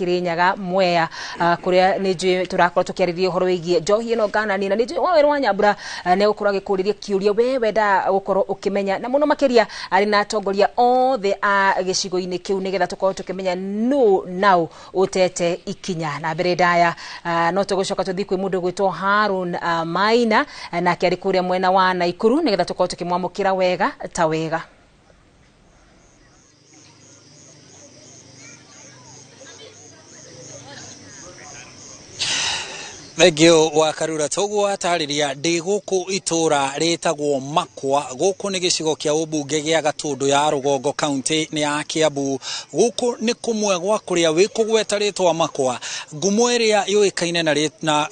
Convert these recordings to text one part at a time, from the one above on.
Kirinyaga Mwea kuria nijwe turakorwo tukiariria uhoro wigie njohi ino nganani na nijwe wawe rwa Nyambura ne gukorwo agikuriria kiuria we wenda gukorwo ukimenya na muno makiria ari na atongoria othe a gicigo-ini kiu nigetha tukorwo tukimenya no now utete ikinya na mbere ndaya no tugucoka tuthi kwi mundu gwitwo Harun Maina na kiari kuria mwena wa Naikuru nigetha tukorwo tukimwamukira wega ta wega. Thegio wa Karura toguo atariria ndi guku itura ritagwo Makwa guku ni gicigo kia ubunge gia Gatundu ya Rugongo county ni ya Kiambu guku ni kumwe gwa kuria wikugweta ritwa Makwa ngumo iria yoikaine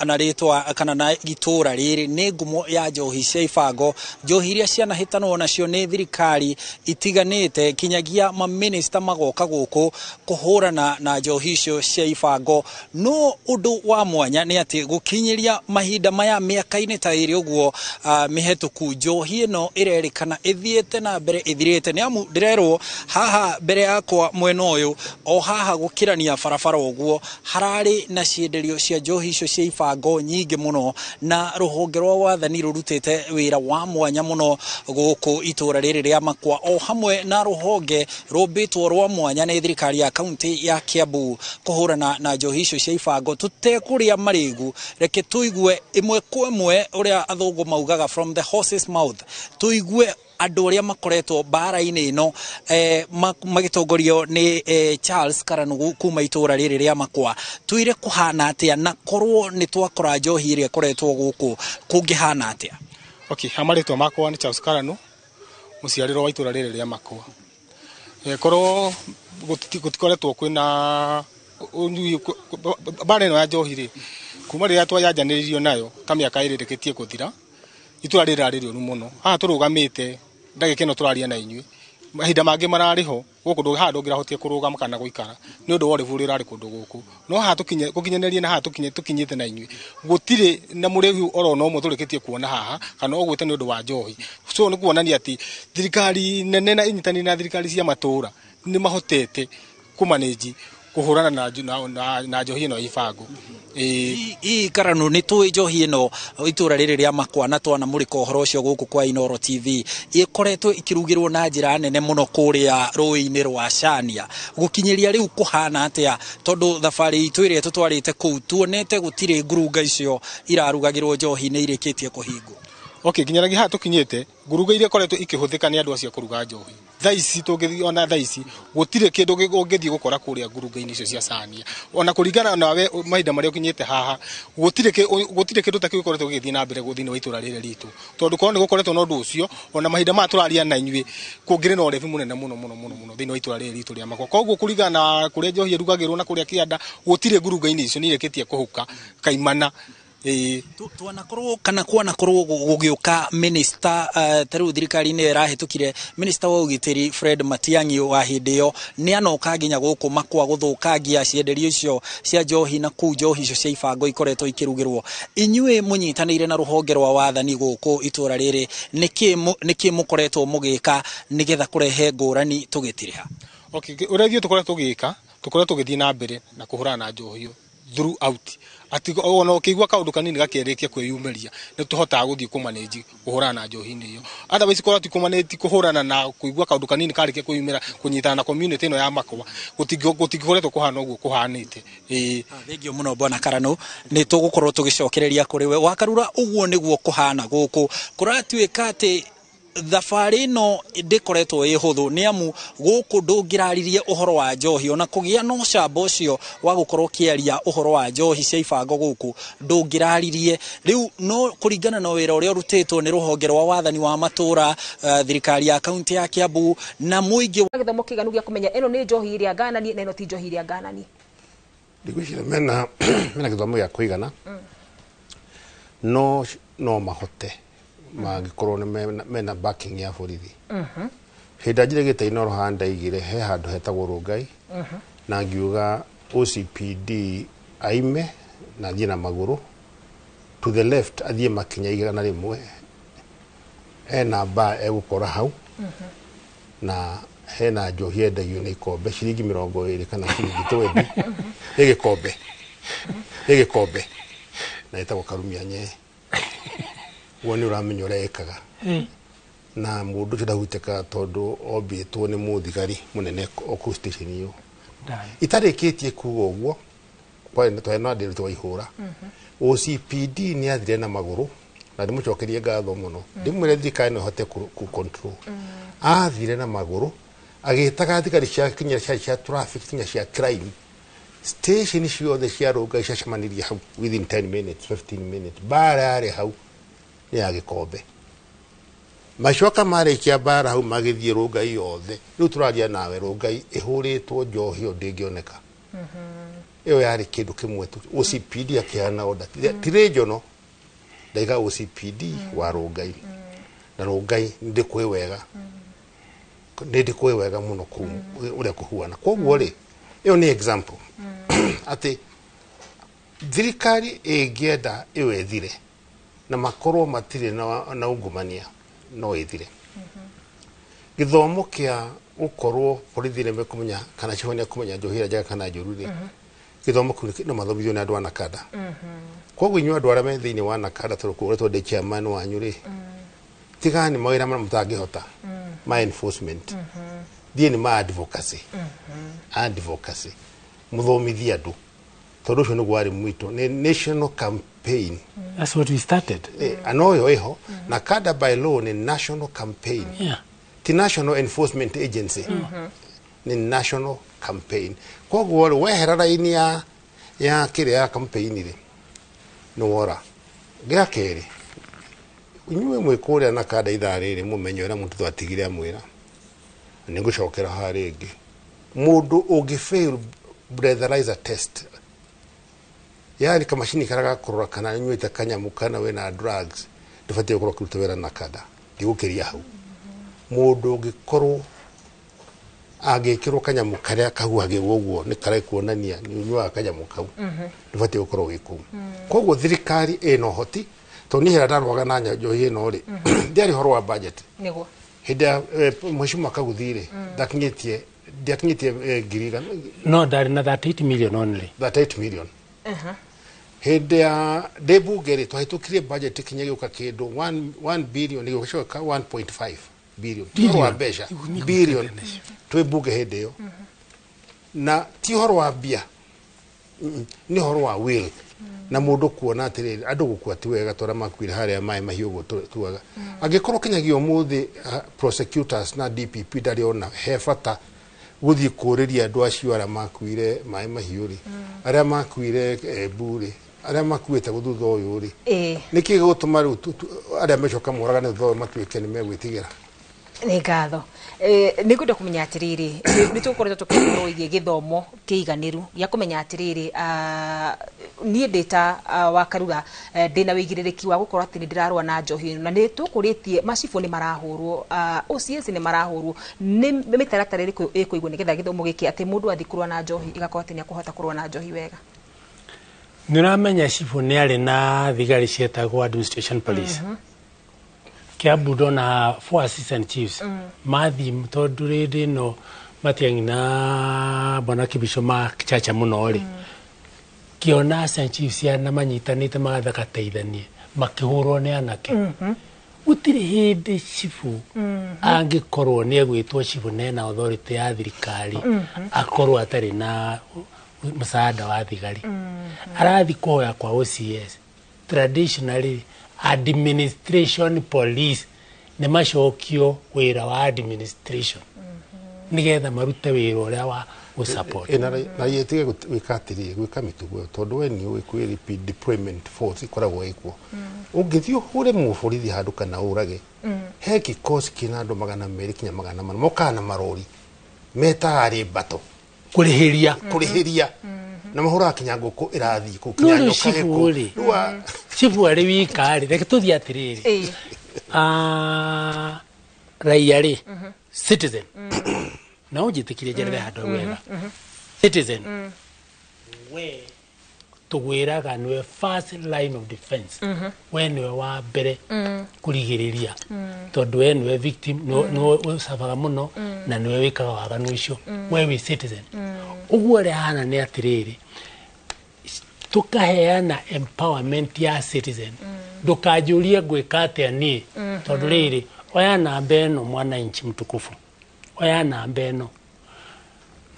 na ritwa kana na itura riri ni ngumo ya njohi cia ibango njohi iria ciana hitanwo nacio ni thirikari itiganite kinyagia ma minister magoka guku kuhurana na njohi icio cia ibango no undu wa mwanya ni ati gukinyiria mahinda maya miaka-ini ta iri uguo mihetuku njohi ino irerikana ithiete na mbere ithirite ni amu ndirerwo haha mbere yakwa mwena uyu o haha gukirania barabara uguo harari na cienderio cia njohi icio cia ibango nyingi muno na ruhonge rwa wathani rurutite wira wa mwanya muno guku itura riri ria Makwa o hamwe na ruhonge rumbitwo rwa mwanya ni thirikari ya kaunti ya Kiambu kuhurana na njohi icio cia ibango tutekuria marigu reke tuigue imwe kwa imwe uria athungu maugaga from the horse's mouth tuigue andu aria makoretwo bara-ini ino magitongorio ni Charles Karanu kuma itura riri ria Makwa tuire kuhana atia na korwo ni twakora njohi iria koretwo guku kungihana atia. Okay, hamaritwo makwa ni Charles Karanu muciariro wa itura riri ria Makwa korwo gutikoretwo kwina bara ino ya njohi ri kuma riria twayanjaniririo nayo ta miaka iri rikitie kuthira itura riri rari rioru muno haha turugamite ndagika ino turaria na inyui mahinda mangi marariho guku ndungira hotie kurugama kana guikara ni undu wori vuri rari kundu guku no haha tukinyenerie na haha tukinyite na inyui gutire na murehu oro no mo turikitie kuona haha kana ogwite ni undu wa njohi so ni kuonania ati thirikari nene na inyitani na thirikari cia matura ni mahotete kumanage kuhurana na njohi ino ibango Karanu ni tu njohi ino itura riri ria Makwa na twana muriko uhoro ucio guku kwa Inoro TV ikoretwo ikirugirwo na njira nene muno kuria ruini rwa Shania gukinyiria riu kuhana atia tondu thafari itu iria tutwarite kuu tuonete gutire ngurunga icio irarugagirwo njohi ni irikitie kuhingwo. Okay, kinyaragia haha tukinyite ngurunga iria koretwo ikihuthika ni andu acio kuruga njohi thaisi tungiona thaisi gutire kindu ungithii gukora kuria ngurunga-ini icio cia Shania ona kuringana nawe mahinda maria ukinyite haha gutire kindu ta kiu koretwo githii na mbere guthini wa itura riri ritu tondu korwo ni gukoretwo no ndu ucio ona mahinda ma turaria na inyui kungire na urefi munene muno thini wa itura riri ritu ria Makwa koguo kuringana na kuria njohi irugagirwo na kuria kianda gutire ngurunga-ini icio ni ireketie kuhuka kaimana. Twanakorwo kana kwanakorwo gugiuka minister taru thirikari ni irahitukire minister wa ugitiri Fred Matiang'i wa hindi yo ni anoka nginya guku Makwa guthukangia cienderio icio cia njohi na ku njohi icio cia ibango ikoretwo ikirugirwo inyue munyitanire na ruhonge rwa wathani guku itura riri niki mukoretwo mugika nigetha kurehe ngurani tugitiriha. Okay, uregio tukoretwo tugika tukoretwo githii na mbere na kuhurana na njohi throughout ati ona ukigwa kaundu kanini gakerikia kwiyumeria ni tuhotaga guthii kumanage kuhurana na njohi-ini iyo otherwise korwo ti kumanage kuhurana na kuigwa kaundu kanini karikia kwiyumera kunyitana na community ino ya Makwa gutikoretwo kuhana uguo kuhanite. Thengio muno bwana Karanu ni tugukorwo tugicokereria kuri we wa Karura uguo niguo kuhana guku kuratuika ati thafari no ndikoretwo ihuthu ni amu guku ndungiraririe uhoro wa njohi ona kugia no camba ucio wa gukorwo kiaria uhoro wa njohi cia ibango guku ndungiraririe riu no kuringana na wira uria urutitwo ni ruhonge rwa wathani wa matura thirikari ya kaunti ya Kiambu na muingi githomo kiganu gia kumenya ino ni njohi iria nganani na ino ti njohi iria nganani ndigwicira mena githomo gia kuigana no mahote magikorwo mena backing ya borithi hinda njirigite Inoro handa igire he handu hetagwo Rungai na ngiuga OCPD aime na thie na maguru to the left athie makinya igana rimwe ena ba egukora hau na hena njohi endagio nĩ ikombe ciringi 20 kana ciringi 20 ĩgĩkombe na ĩtagwo Karumia Nye woni ũramenya ũrĩa ĩkaga na mũndũ ũcio ndahutĩka tondũ ombĩtwo nĩ mũthigari mũnene okũu station ĩyo itarĩkĩtie kuga ũguo twena ndĩrĩ twaihũra OCPD nĩ athire na magũrũ na ndĩmũcokerie ngatho mũno ndĩmwĩre thirikari no ĩhote ku control athire na magũrũ agĩtaga thigari cia traffic kinya cia crime station ciothe cia Rongai ciacemanirie hau within 10 minutes 15 minutes bara yarĩ hau nĩ ya gĩkombe macoka marĩkia bara hau magĩthiĩ Rongai yothe rĩu tũraria nawe Rongai ĩhũrĩtwo njohi ĩyo ndĩngĩoneka ĩyo yarĩ kĩndũ kĩmwe tu OCPD akĩheana order ti regional ndaiga OCPD wa Rongai na Rongai ndĩkwĩ wega mũno ũrĩa kũhuana koguo rĩ ĩyo nĩ example atĩ thirikari ĩngĩenda ĩyo ĩthire na makorwo matirĩ na ungumania no ĩthire gĩthomo kĩa gũkorwo borithi nĩ mekũmenya kana cihonia kũmenya njohira njega kana njũru rĩ gĩthomo kĩu no mathomithio nĩ andũ a Nakada koguo inyuĩ andũ arĩa me thĩinĩ wa Nakada tũrĩkoretwo ndĩ chairman wanyu rĩ tigani mawĩra marĩa mũtangĩhota ma enforcement thiĩ nĩ ma advocacy mũthomithie andũ tondũ ũcio nĩguo warĩ mwito nĩ national campaign. That's what we started. Anoyo eho Nakada by law ni national campaign. Ti national enforcement agency. Ni national campaign. Kwa guo weherara ini ya kire ya campaign ri no wora gya kere inyuwe mwikuria Nakada ithari ri mumenyo ra muntu twatigire amwira nigucokera haringi mundu ungifail breatherizer test yani kama mashini karaga kurora kana nywete kanyamu kana we na drugs dufatie kurora kurutwera Nakada ndigukiria hau mundu ungikorwo agekirwo kanyamu karia kahuage woguo ni kare kuonania ni nywa kanyamu kau dufatie gukorwo giku koguo thirikari eno hoti to ni hera ndarwaga na njohi eno ri ndiari horo wa budget niguo hinda mheshimiwa kaguthire ndakinyitie ngiriga no ndari na 38 million only 38 million hende ya debugeri twahitukirie budget kinye gĩuka kĩndũ 1 billion gĩgũcoka 1.5 billion horo wa mbeca billion twebuge hende yo na ti horo wa bia ni horo wa will na mundu kuona atiriri andu gukua ti wega tora makwire haria mai mahiu go tuaga agikorwo kinyagio muthi prosecutors na DPP ndariona he bata guthii kuriria andu acio ara makwire mai mahiuri aria makwire bure aria makuite guthutha uyu ri niki gutuma riu aria mecoka moraga ni thutha matuike ni megwitigira ni ngatho ni ngwenda kumenya atiriri ni tukoretwo tukirwo igie githomo kiiganiru ya kumenya atiriri nie ndeta wa Karura ndina wigirereki wa gukorwo ati ndirarwa na njohi na ni tukuritie macifu ni marahurwo OCS ni marahurwo ni mitaratara iriku ikuigwo nigetha githomo giki ati mundu athikurwa na njohi igakorwo ati ni akuhota kurwa na njohi wega niramenya cifu ni ari na thigari cietagwo administration police Kiambu na 4 assistant chiefs mathi tondu rindi no matiangina bona kibisho ma chacha muno ri kiona assistant chiefs ya na manyitanite magathaka teithanie makihurwo ni anake gutiri hindi cifu angikorwo ni egwitwo cifu nena authority ya thirikari akorwo atari na msaada wa thigari arathi koya kwa OCS traditionally administration police ne macokio wira wa administration nigetha marute wira uria wa support na yetige gwikatiri gwika mitugo tondu we ni ukwiri deployment force ikoragwo ikuo ungithio hure muborithi handu kana urage he kikosi kina andu 200 kinya 400 mokana marori metari bato kurihiria na mahura kinyanguko irathi ku kinyanyoka heko chifu ari wikari reke tuthi atiriri raia citizen na ujitikire jerere handu wega citizen we tugwiraga niwe first line of defense we niwe wa mbere kurigiriria tondu we niwe victim no usafaga muno na niwe wikaga waganu icio we wi citizen uguo ri hana ni atiriri tukaheana empowerment ya citizen ndukajurie gwika atia ni tondu riri oya namba eno mwananchi mtukufu oya namba eno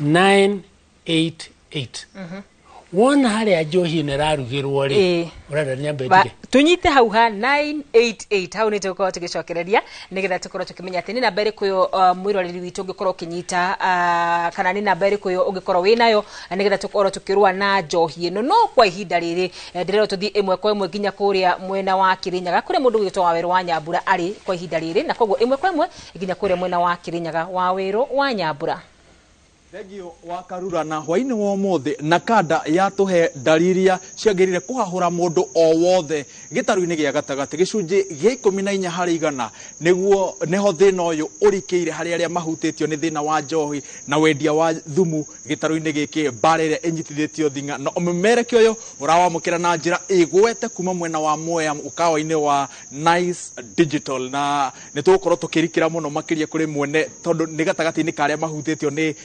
988 wona haria njohi nerarugirwo ri urenda nyambe ndige tunyite hau ha 988 hau ni tukorwo tugicokereria nigetha tukorwo tukimenya ati ni namba iriku yo mwiroreri witu ungikorwo ukinyita kana ni namba iriku yo ungikorwo winayo nigetha tukorwo tukirwa na njohi ino no kwa ihinda riri ndirero tuthi imwe kwa imwe nginya kuria mwena wa Kirinyaga kuri mundu gwitwa Waweru wa Nyambura ari kwa ihinda riri na koguo imwe kwa imwe nginya kuria mwena wa Kirinyaga Waweru wa Nyambura. Thegio wa Karura na hwaini wa mothe na kada ya tuhe dariria ciagirire kuhahura mundu o wothe gitaru-ini gia gatagati gicunji gia 14 hari igana niguo neho thina uyu urikiire hari aria mahutitio ni thina wa njohi na wendia wa thumu gitaru-ini giki barere enyitithitio thinga na omemereke uyu urawamukira na njira igwete kuma mwena wa Mwea ukawa-ini wa Nice Digital na nitukorwo tukirikira muno makiria kuri mwene tondu ni gatagati-ini karia mahutitio ni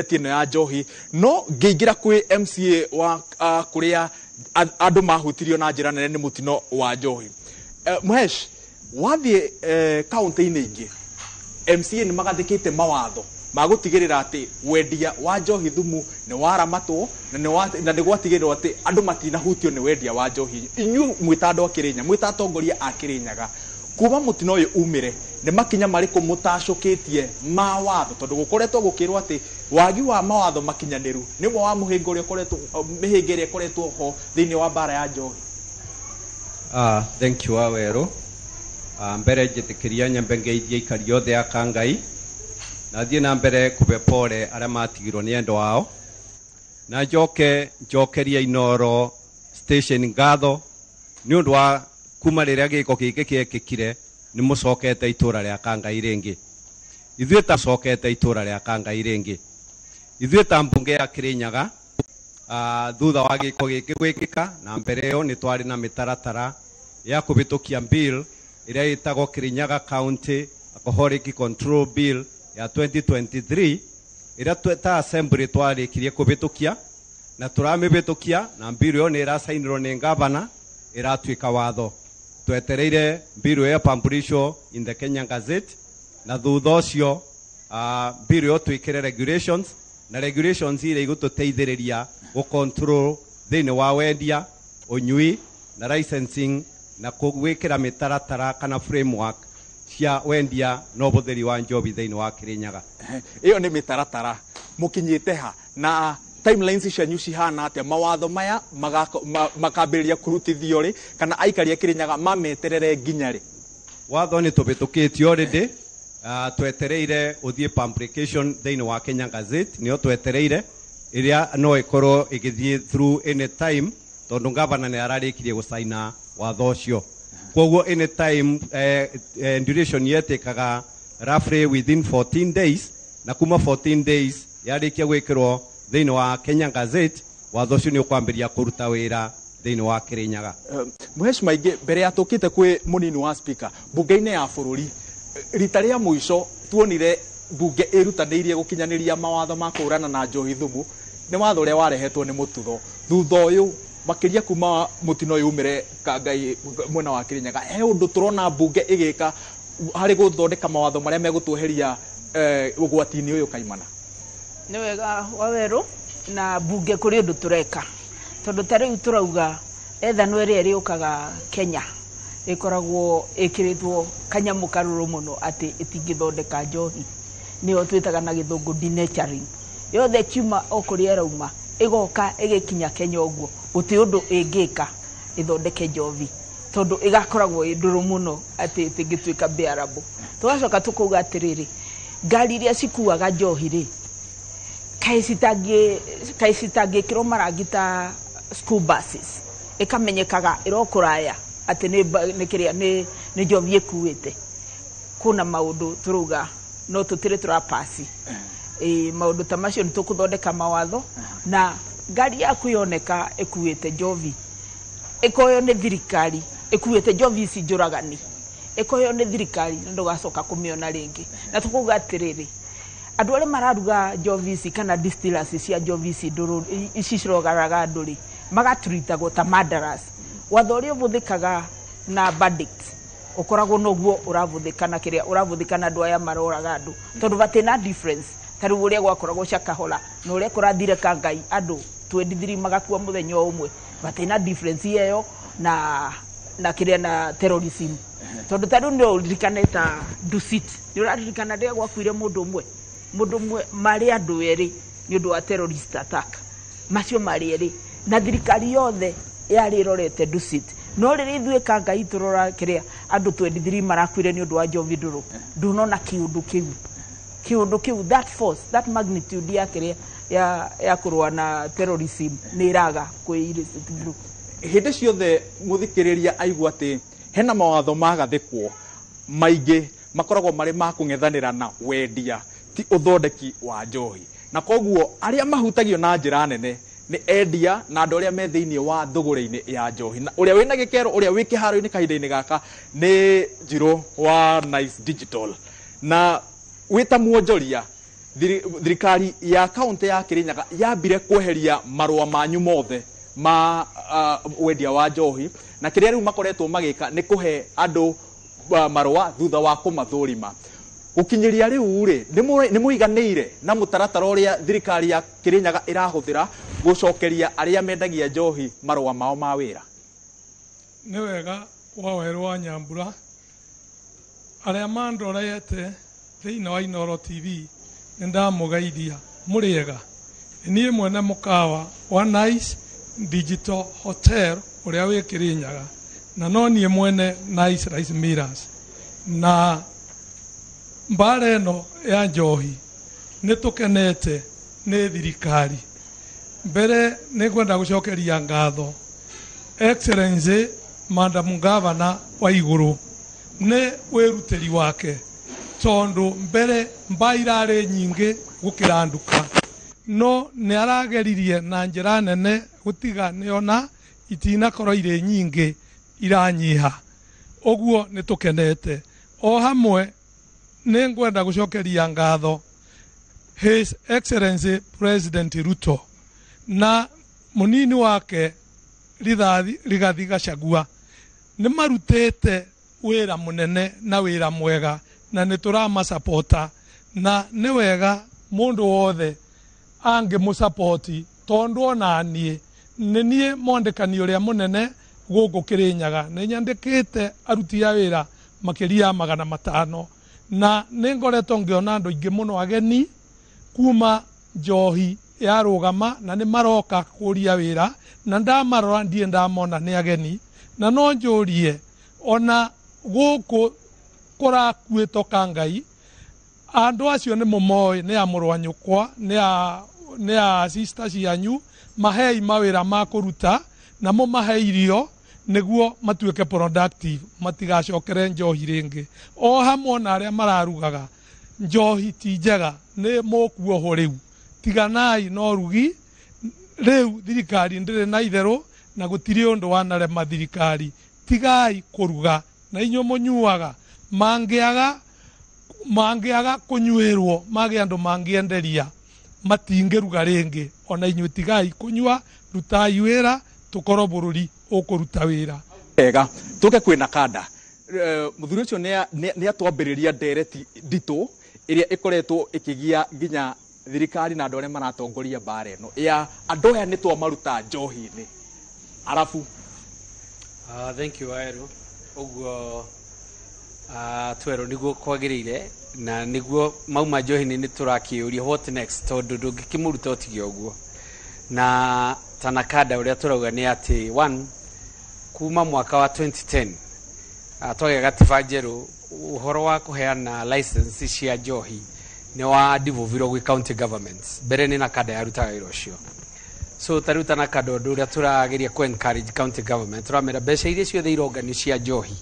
tino ya njohi no ngeingira kwi MCA wa kuria andu mahutirio na njira nene ni mutino wa njohi. Muhesh wathie county-ini ingi MCA ni magathikite mawatho magutigirira ati wendia wa njohi thumu ni waramatwo na ni gwatigirira ati andu matinahutio ni wendia wa njohi. Inyu mwitando wa Kirinya mwitatongoria a Kirinyaga kuma mutino uyu umire ni makinya mariku mutashukitie mawatho tondu gukoretwo gukirwo ati wagi wa mawatho makinyaniru nimo wa muhingo uri koretwo mihingire koretwo ho thini wa bara ya njohi. Thank you Waweru. Mbere njitikiria nyambe ngeithie ikari yothe ya Kangai na thie na mbere kube pole aria matigirwo ni endo wao na njokeria Inoro station ngatho ni undu wa kuma riria giko giki kiekikire ni mucokete itura ria Kangai ringi ithuĩ ta cokete itura ria Kangai ringi ithuĩ ta mbunge ya Kirinyaga thutha wa giko giki gwikika na mbere yo ni twari na mitaratara ya kubitukia bill iria itagwo Kirinyaga County Alcoholic Control Bill ya 2023 iria ta assembly twarikirie kubitukia na turamibitukia na bill yo ni irasainirwo ni governor iratuika watho twetereire bill ya publisho in the Kenya Gazette na thutha ucio bill yo twikire regulations na regulations ile igututeithiriria go control thini wa wendia unyui na licensing na kugwikira mitaratara kana framework cia wendia no buthiri wa njobi thini wa Kirinyaga. Iyo ni mitaratara mukinyite ha na timelines cianyu cihana atia mawatho maya makambiriria kurutithio ri kana aikari a Kirinyaga mameterere nginya ri? Watho ni tubitukitio already twetereire uthie publication thini wa Kenya Gazette nio twetereire iria no ikorwo igithie through any time tondu governor ni ararikirie gusaina watho ucio koguo any time duration yetikaga roughly within 14 days na kuma 14 days yarikia gwikirwo thini wa Kenya Gazette watho ucio ni ukwambiria kuruta wira thini wa Kirinyaga. Muhesh maingi mbere ya tukite kwi munini wa speaker bunge-ini ya bururi rita ria muico tuonire bunge irutanirie gukinyaniria mawatho ma kurana na njohi thumu ni watho uria warehetwo ni mututho thutha uyu makiria kuma mutino uyu umire Kangai mwena wa Kirinyaga he undu turona bunge igika hari guthondeka mawatho maria megutuheria ugwati-ini uyu kaimana? Ni wega Waweru na bunge kuri undu tureka tondu tariu turauga ethano iria riukaga Kenya ikoragwo ikiritwo kanyamu karuru muno ati itingithondeka njohi nio twitaga na githungu denaturing yothe kiuma okuria rauma igoka igikinya Kenya uguo guti undu ingika ithondeke njovi tondu igakoragwo induru muno ati itingituika bearable. Tugacoka tukuga atiriri ngari iria cikuaga njohi ri kaisitangi kiro maragita school buses ikamenyekaga irokuraya ati ni kiria ni njovi ikuite kuna maundu turuga no tutire turapasi maundu ta macio ni tukuthondeka mawatho na ngari yaku yoneka ikuite njovi ikoyo ni thirikari ikuite njovi ici njuragani ikoyo ni thirikari ndugacoka kumiona ringi na tukuga atiriri andu aria mararuga njovi ici kana distillers cia njovi ici nduru ici cirogaraga nduri magaturitagwo ta murderers watho uria uvuthikaga na verdict ukoragwo noguo uravuthikana kiria uravuthikana andu aya maroraga andu tondu batina difference tari uria gwakoragwo Shakahola na uria kurathire Kangai andu 23 magakua muthenya umwe batina difference iyo na kiria na terrorism tondu tari ndio urikaneta Dusit ni uraririkana ndia gwakuire mundu umwe mari andu eri ni undu wa terrorist attack macio mari eri na thirikari yothe yari rorete Dusit no riri ithue Kangai turora kiria andu 23 marakuire ni undu wa njovi nduru ndunona kiundu kiu that force that magnitude ya kiria ya kurwa na terrorism ni iraga kwirisitu hindi ciothe muthikiriria aigua ati hena mawatho magathikwo maingi makoragwo mari ma kung'ethanira na wendia ti uthondeki wa njohi na koguo aria mahutagio na njira nene ni endia na andu aria me thiini wa thugura-ini ya njohi na uria wina gikero uria wi kiharo-ini kahinda-ini gaka ni Njiro wa Nice Digital na wita muonjoria thirikari ya kaunti ya Kirinyaga yambire kweheria marua manyu mothe ma wendia wa njohi na kiria riu makoretwo magika ni kuhe andu marua thutha wa kumathurima ukinyiria riu ri ni muiganire na mutaratara uria thirikari ya Kirinyaga irahuthira gucokeria aria mendagia njohi marua mao ma wira ni wega Waweru wa Nyambura aria mandorete thiini wa Inooro TV nindamugeithia muriega nie mwene mukawa wa Nice Digital Hotel uria wi Kirinyaga na no nie mwene Nice Rice Millers na mbara ino ya njohi nitukenete ni thirikari mbere ningwenda gucokeria ngatho Excellency Madam Governor wa iguru ni wirutiri wake tondu mbere mbairare nyingi gukira nduka no ni arageririe na njira nene gutiga niona itina korwo ire nyingi iranyiha oguo nitukenete o hamwe ningwenda gucokeria ngatho His Excellency President Ruto na munini wake Rigathi Gachagua ni marutete wira munene na wira mwega na niturama supporta na ni wega mundu wothe ange mu support tondu ona nie nie mondekani uria munene gugu Kirinyaga ni nyandikite aruti ya wira makiria 500 na ningoretwo ngiona andu ingi muno ageni kuma njohi ya rugama na ni maroka kuria wira na ndamarora ndie ndamona ni ageni na no njurie ona guku kurakuito Kangai andu acio ni mumoi ni amurwa nyukwa ni a sisters yanyu mahei mawira ma kuruta na mo maheirio niguo matuike productive matigacokere njohi ringi o hamwe na aria mararugaga njohi ti njega ni mukuoho riu tiganai no rugi riu thirikari ndire na itheru na gutiri undu wanarema thirikari tigai kuruga na inyo munyuaga mangiaga kunyuirwo magi andu mangienderia matingiruga ringi ona inyo tigai kunyua rutai wira tukoro bururi ukuruta wira ega tuke kwina kanda muthuri ucio ni atwambiriria ndereti ndito iria ikoretwo ikigia nginya thirikari na andu aria maratongoria mbara ino ya andu aya ni twamaruta njohi-ini arafu thank you Waweru uguo twero niguo kwagirire na niguo mauma njohi-ini ni turakiuria what next tondu ndungikimuruta utige uguo na tanakada uria turauga ni ati 1 kuma mwaka wa 2010 twagea gatiba njeru uhoro wa kuheana license cia njohi ni wa devolviro gwi county governments mbere ni na kada yarutaga wira ucio so taruta na kada undu uria turageria ku encourage county government turamera mbeca iria ciothe irongani cia njohi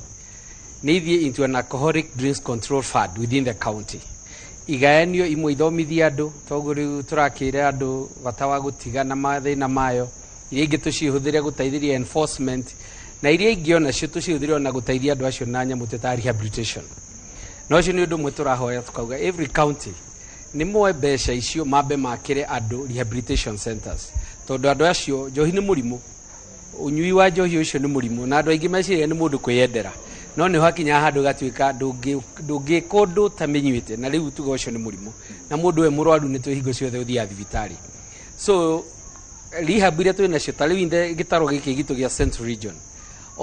ni ithie into an alcoholic drinks control fund within the county igaenio imwe ithomithia andu toguo riu turakira andu bata wa gutiga na mathina mayo iria ingi tucihuthire gutaithiria enforcement na iria ingi ona cio tucihuthire na gutaithia andu acio na nyamu ta rehabilitation no cio ni undu mwe turahoya tukauga every county ni moe mbeca icio mambe makire andu rehabilitation centers tondu andu acio njohi ni murimu unyui wa njohi ucio ni murimu na andu aingi meciria ni mundu kwiyendera no ni hakinya handu gatuika ndungi kundu tamenyuite na riu tuga ucio ni murimu na mundu we murwaru ni tuhingo ciothe uthia thibitari so rehab iria twina cio ta riu inde gitaro giki gitu gia Central Region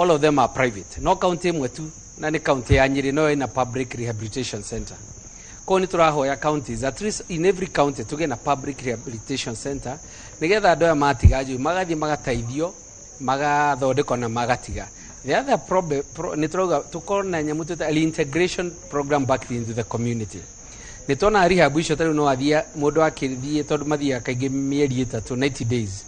all of them are private no county imwe tu na ni county ya Nyeri no ina public rehabilitation center ko ni turahoya counties at least in every county tuge na public rehabilitation center nigetha andu aya matiga magathie magataithio magathondekwo na magatiga. The other problem tuko na nyamu tuta integration program back into the community. Nitona rehab icio tari no athia mundu akithie tondu mathia kaingi mieri 3 90 days.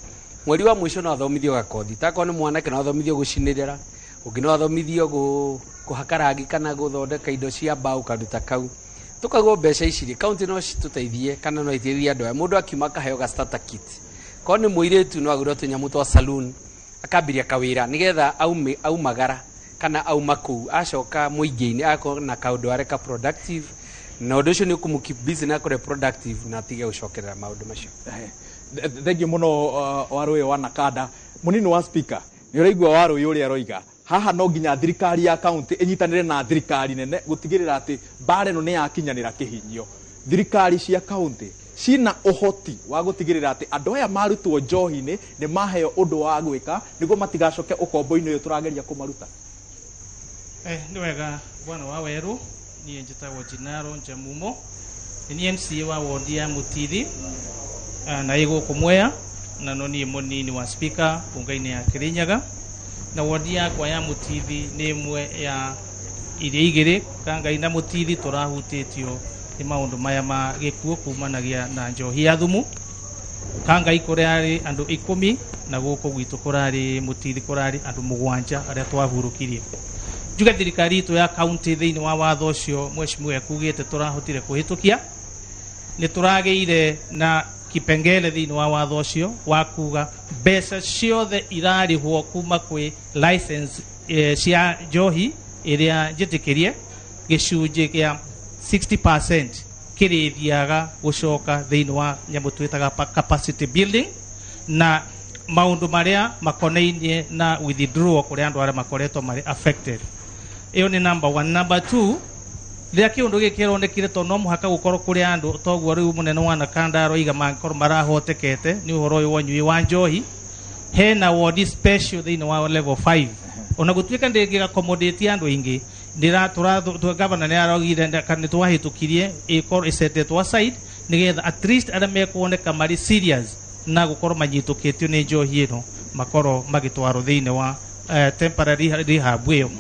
Mweri wa mwisho no athomithio gakothi. Tako ni mwanake no athomithio gucinirira, ungi no athomithio kuhakarangi kana guthondeka indo cia mbao karuta kau. Tukago mbeca iciri county no cituteithie kana no iteithie andu mundu akiuma kaheo ga starter kit. Ko ni muiretu no agurwo tunyamu twa saloon akabiria kawira nigetha aumagara kana aumaku acoka muingiini ako na kaundu areka productive na undu ucio ni kumukeep busy na kore productive na tige gucokerera maundu macio. Thengi muno Warui wa Nakada munini wa speaker ni uraigwa Warui uri aroiga haha no nginya thirikari ya county inyitanire na thirikari nene gutigirira ati bare no ni yakinyanira kihinyio. Thirikari cia county cina uhoti wa gutigirira ati andu aya marutwo njohi-ini ni maheo undu wa gwika niguo matigacoke ukombo-ini uyu turageria kumaruta. Ni wega bwana wa Weru ni njitagwo Jinaro Njamumo ni MCA wa wodi ya Mutithi na igo kumwea na no ni munini wa speaker bunge-ini ya Kirinyaga na wodi yakwa ya Mutithi ni imwe ya iria igiri Kangai na Mutithi turahutitio ni maundu maya ma gikuo kumanagia na njohi ya thumu. Kangai kurari andu 10 na guku gwitu kurari Mutithi kurari andu 7 aria twahurukirie. Juga thirikari itu ya county thiini wa watho ucio mweshimiwa kugite turahotire kuhitukia ni turageire na kipengele thiini wa watho ucio wa kuga mbeca ciothe irarihwo kuma kwi license cia njohi iria njitikirie gicunji gia 60% kirithiaga gucoka thiini wa nyamu twitaga capacity building na maundu maria makonainie na withdraw kuria andu aria makoretwo mari affected. Iyo ni number 1. Number 2, ria kiundu gikironekire to no muhaka gukorwo kuria andu toguo riu munene wa Nakada aroiga mangorwo marahotekete ni uhoro uyu wa nyui wa njohi hena ward special thiini wa level 5 ona gutuika ndingi accommodate andu ingi ndira tu governor ni arogire kana twahitukirie ikor isetetwo aside nigetha at least ara mekuoneka mari serious na gukorwo manyitukitio ni njohi ino makorwo magitwaro thiini wa temporary rehab iyo.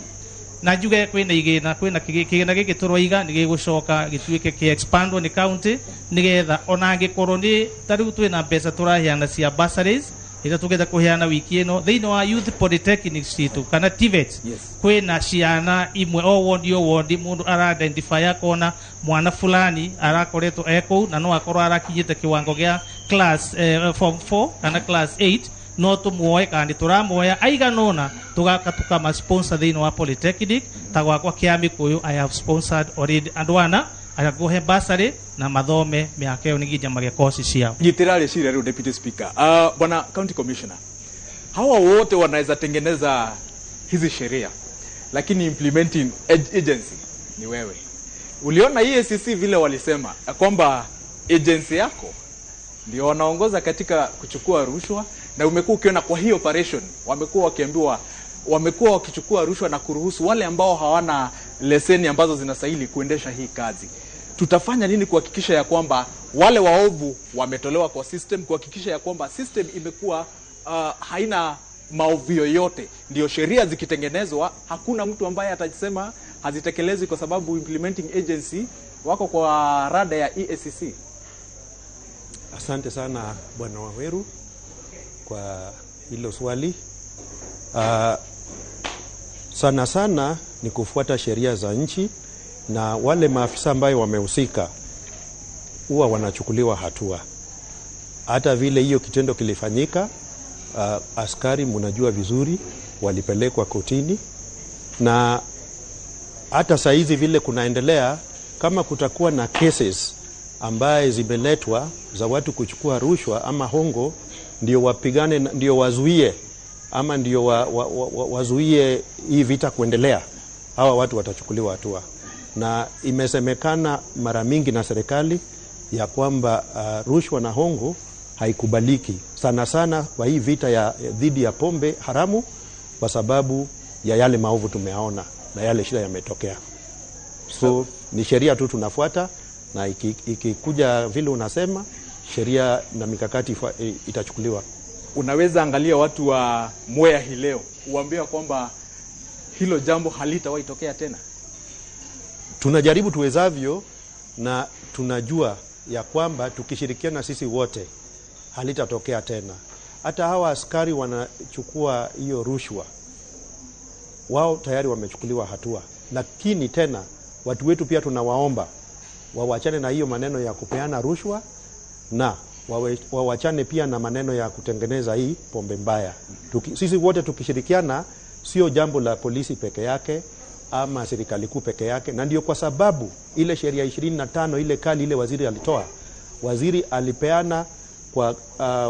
Na juga kwina kigina giki turoiga ni gigucoka gituike ki expandwo ni county nigetha ona angikorwo ni tariu twina mbeca turahiana cia bursaries ira tugetha kuhiana wiki ino thiini wa youth polytechnic situ kana TVET. Kwina ciana imwe o wondi mundu ara identify akona mwana fulani arakoretwo eko na no akorwo arakinyite kiwango gia class form 4 kana class 8 no tumuoe kandi turamuoya aiganona tugakatuka ma sponsor thiini wa polytechnic tagwa kwa kiami kuyu I have sponsored already andwana agagohe bursary na mathome miaka yo nginya magia course ciao. Gitirari shire ru deputy speaker bwana county commissioner, hawa wote wanaweza tengeneza hizi sheria lakini implementing agency ni wewe. Uliona EACC vile walisema kwamba agency yako ndio wanaongoza katika kuchukua rushwa na umekuwa ukiona kwa hii operation wamekuwa wakichukua rushwa na kuruhusu wale ambao hawana leseni ambazo zinastahili kuendesha hii kazi. Tutafanya nini kuhakikisha ya kwamba wale waovu wametolewa kwa system, kuhakikisha ya kwamba system imekuwa haina maovu yoyote, ndio sheria zikitengenezwa hakuna mtu ambaye atasema hazitekelezwi kwa sababu implementing agency wako kwa rada ya EACC? Asante sana bwana Waweru kwa hilo swali. Sana sana ni kufuata sheria za nchi na wale maafisa ambao wamehusika huwa wanachukuliwa hatua. Hata vile hiyo kitendo kilifanyika, askari mnajua vizuri walipelekwa kotini, na hata saa hizi vile kunaendelea, kama kutakuwa na cases ambaye zimeletwa za watu kuchukua rushwa ama hongo, ndio wapigane, ndio wazuie ama ndio wazuie hii vita kuendelea, hawa watu watachukuliwa hatua. Na imesemekana mara mingi na serikali ya kwamba rushwa na hongo haikubaliki sana sana kwa hii vita ya dhidi ya pombe haramu, kwa sababu ya yale maovu tumeaona na yale shida yametokea. So ni sheria tu tunafuata, na ikikuja vile unasema, sheria na mikakati itachukuliwa. Unaweza angalia watu wa Mwea hii leo uambia kwamba hilo jambo halitawahi tokea tena? Tunajaribu tuwezavyo, na tunajua ya kwamba tukishirikiana sisi wote halitatokea tena. Hata hawa askari wanachukua hiyo rushwa, wao tayari wamechukuliwa hatua, lakini tena watu wetu pia tunawaomba wawachane na hiyo maneno ya kupeana rushwa, na wawachane pia na maneno ya kutengeneza hii pombe mbaya. Sisi wote tukishirikiana, sio jambo la polisi peke yake ama serikali kuu peke yake. Na ndio kwa sababu ile sheria 25 ile kali ile waziri alitoa, waziri alipeana kwa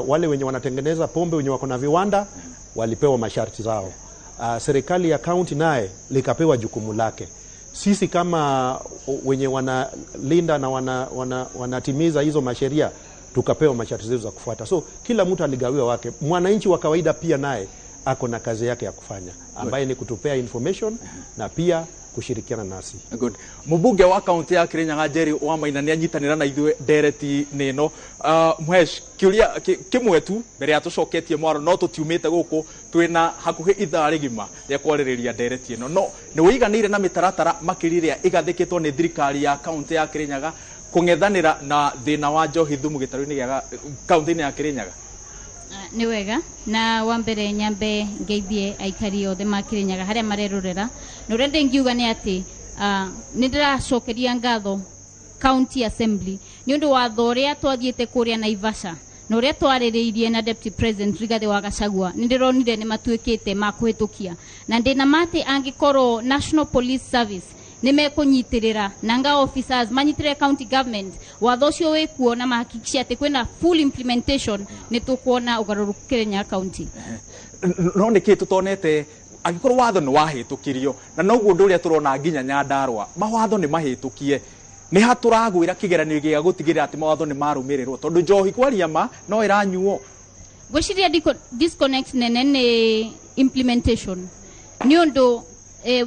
wale wenye wanatengeneza pombe, wenye wako na viwanda, walipewa masharti zao. Serikali ya county naye likapewa jukumu lake. Sisi kama wenye wanalinda na wanatimiza hizo masheria, tukapewa masharti zetu za kufuata. So kila mtu aligawiwa wake. Mwananchi wa kawaida pia naye ako na kazi yake ya kufanya, ambaye ni kutupea information na pia kushirikiana nasi. Good. Mubunge wa kaunti ya Kirinyaga Jerry Wamaina ni anyitanira na ithuĩ ndereti neno. Mhesh, kiuria kimwe tu mbere ya tucoketie mwaro, no tutiumite guku twina hakuhi ithaa rigima ria kwarĩrĩria ndereti ino. No ni wiganire na mitaratara makiriria igathikitwo ni thirikari ya kaunti ya Kirinyaga kung'ethanira na thina wa njohi thumu gĩtarũ-inĩ gĩa kaunti-inĩ ya Kirinyaga? Ni wega na wambere nyambe ngeithie aikari othe ma Kirinyaga haria marerorera. No rende ngiuga ni ati ni ndiracokeria ngatho county assembly ni undu wa thoria twathiete kuria Naivasha na uria twarĩrĩirie na deputy president Rigathi wa Gachagua. Ni ndironire ni matuĩkĩte makuhĩtũkia, na ndina mate angikorwo National Police Service nimekunyitirira nanga officers manyitire county government watho cio wikuo na mahakikisha ati kwina full implementation ni tukuona ugaruruku Kirinyaga county. No niki tutonete angikorwo watho ni wahitukirio, na noguo ndu uria turona nginya Nyandarua mawatho ni mahitukie, ni haturagwira kigeranio gia gutigirira ati mawatho ni marumirirwo, tondu njohi kwaria ma no iranyuo. Gwiciria disconnect nene ni implementation ni undu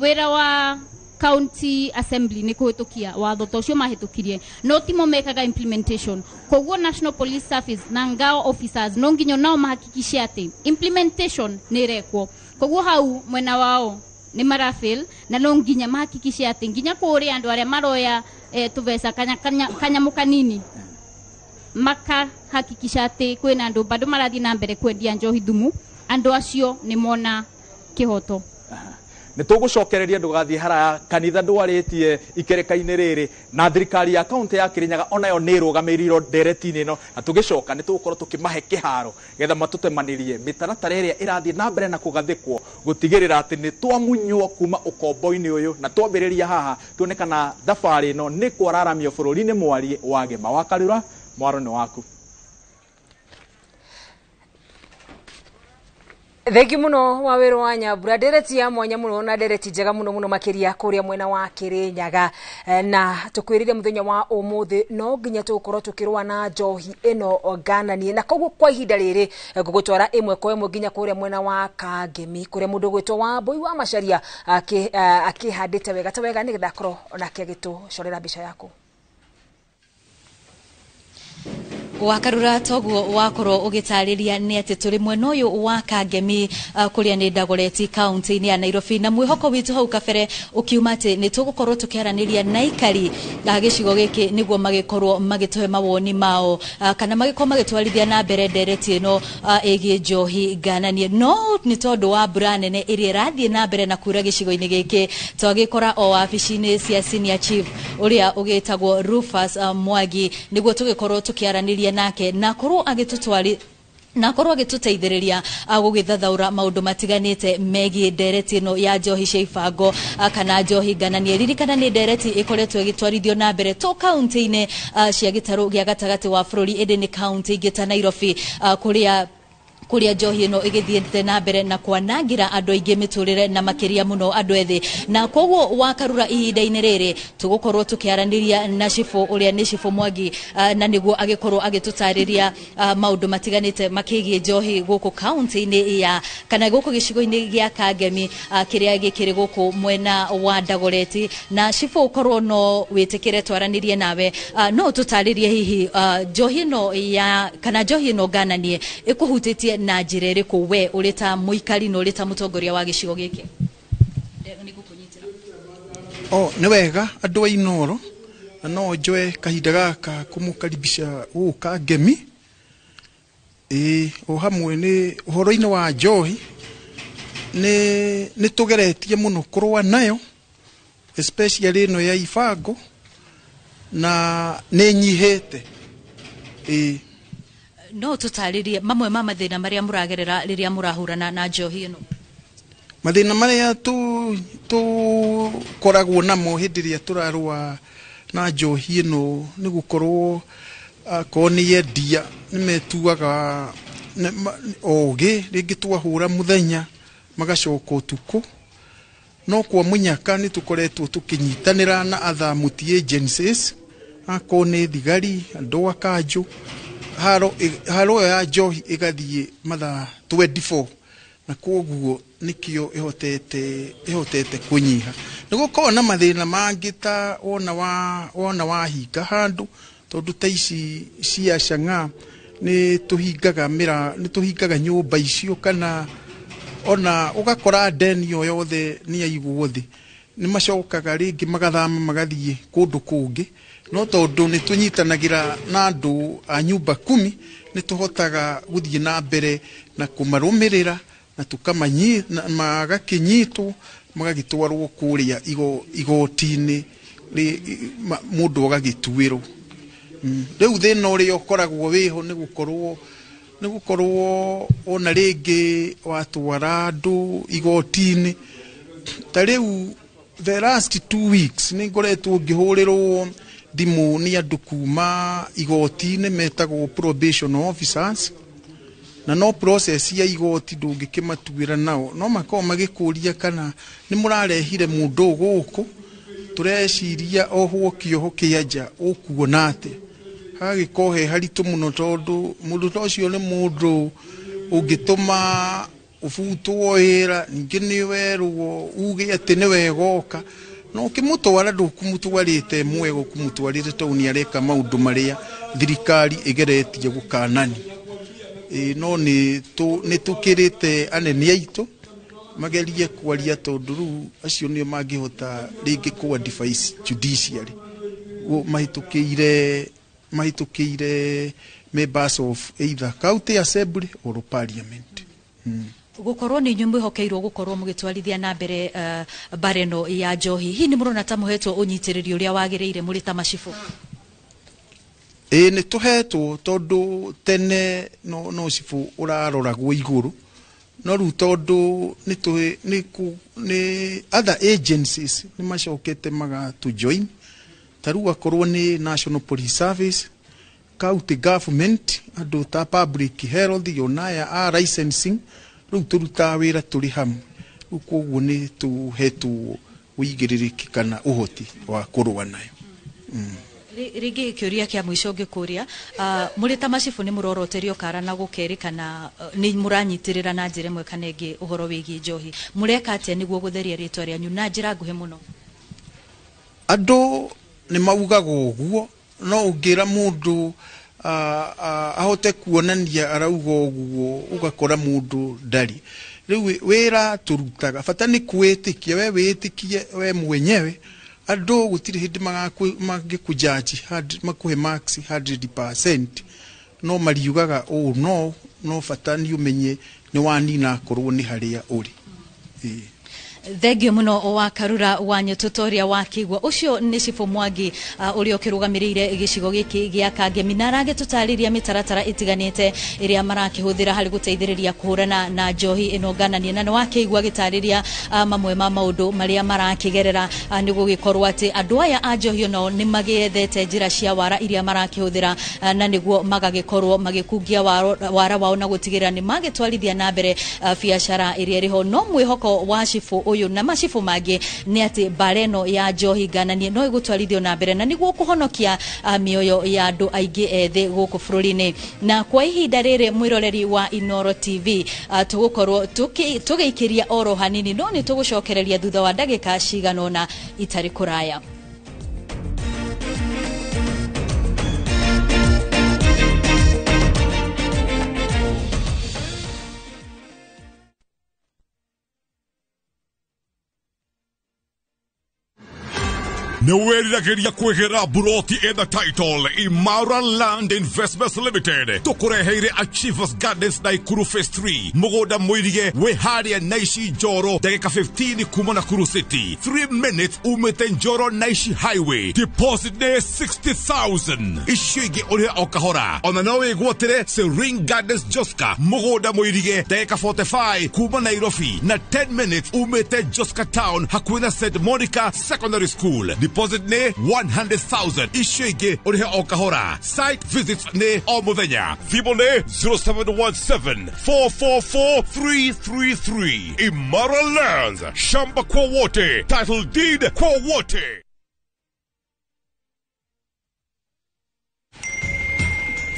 wira wa county assembly ni kuhitukia watho tocio mahitukirie, no timo mekaga implementation. Koguo National Police Service na ngao officers no nginyo nao mahakikishe ati implementation ni rekwo. Koguo hau mwena wao ni marafil na no nginya mahakikishe ati nginya kuri andu aria maroya tuvesa kanyamu kanini makahakikisha ati kwina andu bado marathi na mbere kwendia njohi thumu, andu acio ni mona kihoto. Ni tugucokereria ndugathie haraya kanitha ndwaritie ikereka-ini riri na thirikari ya kaunti ya Kirinyaga onayo ni rugamiriro ndereti-ini ino, na tugicoka ni tugukorwo tukimahe kiharo getha matutemanirie mitaratara iria irathie na mbere na kugathikwo gutigirira ati ni twamunywo kuma ukombo-ini uyu, na twambiriria haha tuonekana thabari ino ni kwararamio bururi-ini mwari wa Gema. Wa Karura, mwaro ni waku. Thengi muno wa wĩra wa Nyambura, ndereti ya mwanya muno na ndereti njega muno muno makiria kuria mwena wa Kirinyaga, na tukwirire muthenya wa umuthi no nginya tukorwo tukirwa na njohi ino gananie, na koguo kwa ihinda riri gugutwara imwe kwa imwe nginya kuria mwena wa Kangemi kuria mundu gwitwo wa Mbui wa Macharia akihandite wega ta wega nigetha korwo onake gitu corera mbica yaku. wakarura toguo wakorwo ugitariria ni ati turi mwena uyu wa Kangemi kuria ni Dagoretti county ya Nairobi na mwihoko witu hau kabere ukiuma ati ni tugukorwo tukiaraniria na ikari gicigo giki niguo magikorwo magituhe mawoni mao kana magikorwo magitwarithia na mbere ndereti ino igi njohi ngananie no ni tondu wa mbura nene iria irathie na mbere na kura gicigo-ini giki twagikora o wabici-ini cia senior chief uria ugitagwo Rufus Mwangi niguo tugikorwo tukiaraniria nake na korwo agitutwari na korwo agituteithiriria gugithathaura maundu matiganite megie ndereti ino ya njohi cia ibango kana njohi ngananie ririkana ni ndereti ikoretwo igitwarithio na mbere to county-ini cia gitaru gia gatagati wa bururi indi ni county ingi ta Nairobi kuria njohi ino igithiete na mbere na kwanangira andu aingi miturire na makiria muno andu ethi na koguo wakarura ihinda-ini riri tugukorwo tukiaraniria na Shifu uria ni Shifu Mwangi na niguo agikorwo agitutariria maundu matiganite makigie njohi guku county-ini ya kana guku gicigo-ini gia Kangemi kiria gikiri guku mwena wa Dagoretti na Shifu ukorwo no witikire twaranirie nawe no tutaririe hihi njohi ino ya kana njohi ino ngananie ikuhutitie na njira iriku we urita muikari no urita mutongoria wa gicigo giki ni wega andu a Inoro no njoe kahinda gaka kumukaribisha Kangemi o hamwe ni uhoro-ini wa njohi ni tugeretie muno kurwa nayo especially ino ya ibango na ni nyihete no tutaririe mamwe ma mathina maria muragerera riria murahurana na njohi ino mathina maria tu koragwo namo hindi ria turarua na njohi ino ni gukorwo koni yendia ni metuaga oge ringi twahura muthenya magacoka utuku no kwa munyaka ni tukoretwo tukinyitanira na other multi agencies akone thigari andu akanju haro ya njohi igathie mathaa 24 na koguo nikio ihotete kunyiha nigukorwo na mathina mangi ta wona wahinga handu tondu ta ici cia Chang'a ni tuhingaga nyumba icio kana ona ugakora deni yo yothe ni yaigwo thi ni macokaga ringi magathama magathie kundu kungi no tondu ni tunyitanagira na andu a nyumba 10 ni tuhotaga guthie na mbere na kumarumirira na tukamanyi magakinyitwo magagitwarwo kuria igoti-ini mundu agagituwirwo riu thina uria ukoragwo wiho ni gukorwo ona ringi watwara andu igoti-ini ta riu the last 2 weeks ni ngoretwo ngihurirwo thimu ni andu kuma igoti-ini metagwo probation officers na no process ya igoti ndungikimatuira nao no makao magikuria kana ni murarehire mundu guku tureciria ohwo kioho kianja ukuona ate hagikohe haritu muno tondu mundu tocio ni mundu ungituma ufutwo wira ningi ni werwo uge ati ni wegoka no kimutwara ndukumutwarite mwego kumutwarire tauni areka maundu maria thirikari igeretie gukanani no ni tukirite anene aitu magerie kwaria tondu ru acio nio mangihota ringi ku advice judiciary mahitukire members of either county assembly or parliament gukorwo ni nyumba hokeirwo gukorwo mugitwarithia na mbere bareno ya njohi hi ni murona ta muhetwo unyitiriri uria wagiriire muri ta Mashifu ni tuhetwo tondu tene no Shifu uraroragwo iguru no ru tondu ni other agencies ni macokete maga to join taru akorwo ni National Police Service county government andu ta public health yonaya a licensing ru turuta wira turi hamwe koguo ni tuhetwo uigiririki kana uhoti wa kurwa nayo rigi kiuria kia mwisho ngikuria muri ta Mashifu ni muroroterio kara na gukerikana ni muranyitirira na njire mwe kana ingi uhoro wigi njohi mureka atia niguo gutheria ritwa rianyu na njira nguhe muno andu ni maugaga uguo no ungira mundu ahote kuonania arauga uguo ugakora mundu ndari riu wira turutaga bata ni kwitikia we witikie we mwenyewe andu gutiri hindi magikujaji makuhe max 100% no mariugaga no bata ni umenye ni wanina korwo ni haria uri Thengio muno wa Karura wanyu tutoria wa kigwa ucio ni Cibu Mwangi uri okirugamirire gicigo giki gia Kangemi na rage tutariria mitaratara itiganite iria marakihuthira hari guteithiriria kuhurana na njohi ino gananie na wa kigwa gitariria mamwe ma maundu maria marakigerera ni gugikorwa ati andu aya a njohi no ni magiethete njira cia wara iria marakihuthira na niguo magagikorwo magikungia wara wao na gutigirira ni magitwarithia na mbere biashara iria riho no mwihoko wa Cibu uyu na macibu mangĩ nĩ atĩ bareno ya njohi gananie no igutwarithio na mbere na niguo kuhonokia mioyo ya andu aingĩ ethĩ gũkũ bũrũri-inĩ na kwa ihinda rĩrĩ mwĩroreri wa Inooro TV tugukorwo tũgĩikĩria oro hanini no nĩ tũgũcokereria thutha wa ndagĩka cigana ũna itarĩ kũraya. Nĩwĩriragĩria kwĩgĩra buroti ĩna title Imara Land Investments Limited tũkũreheire Achievers Gardens Naikuru Phase 3 mũgũnda mũirige wĩ harĩa Naishi Njoro ndagĩka 15 kuma Nakuru City 3 minutes umĩte Njoro Naishi Highway deposit nĩ 60,000 icio ingĩ ũrĩha o kahora ona no wĩgwatĩre Serene Gardens Joska mũgũnda mũirige ndagĩka 45 kuma Nairobi na 10 minutes umĩte Joska Town hakuhĩ na St Monica Secondary School deposit ne 100,000 icio ingĩ ũrĩha o kahora site visits ne o mũthenya thimũ ne 0717444333 Imara Lands shamba kwa wote title deed kwa wote.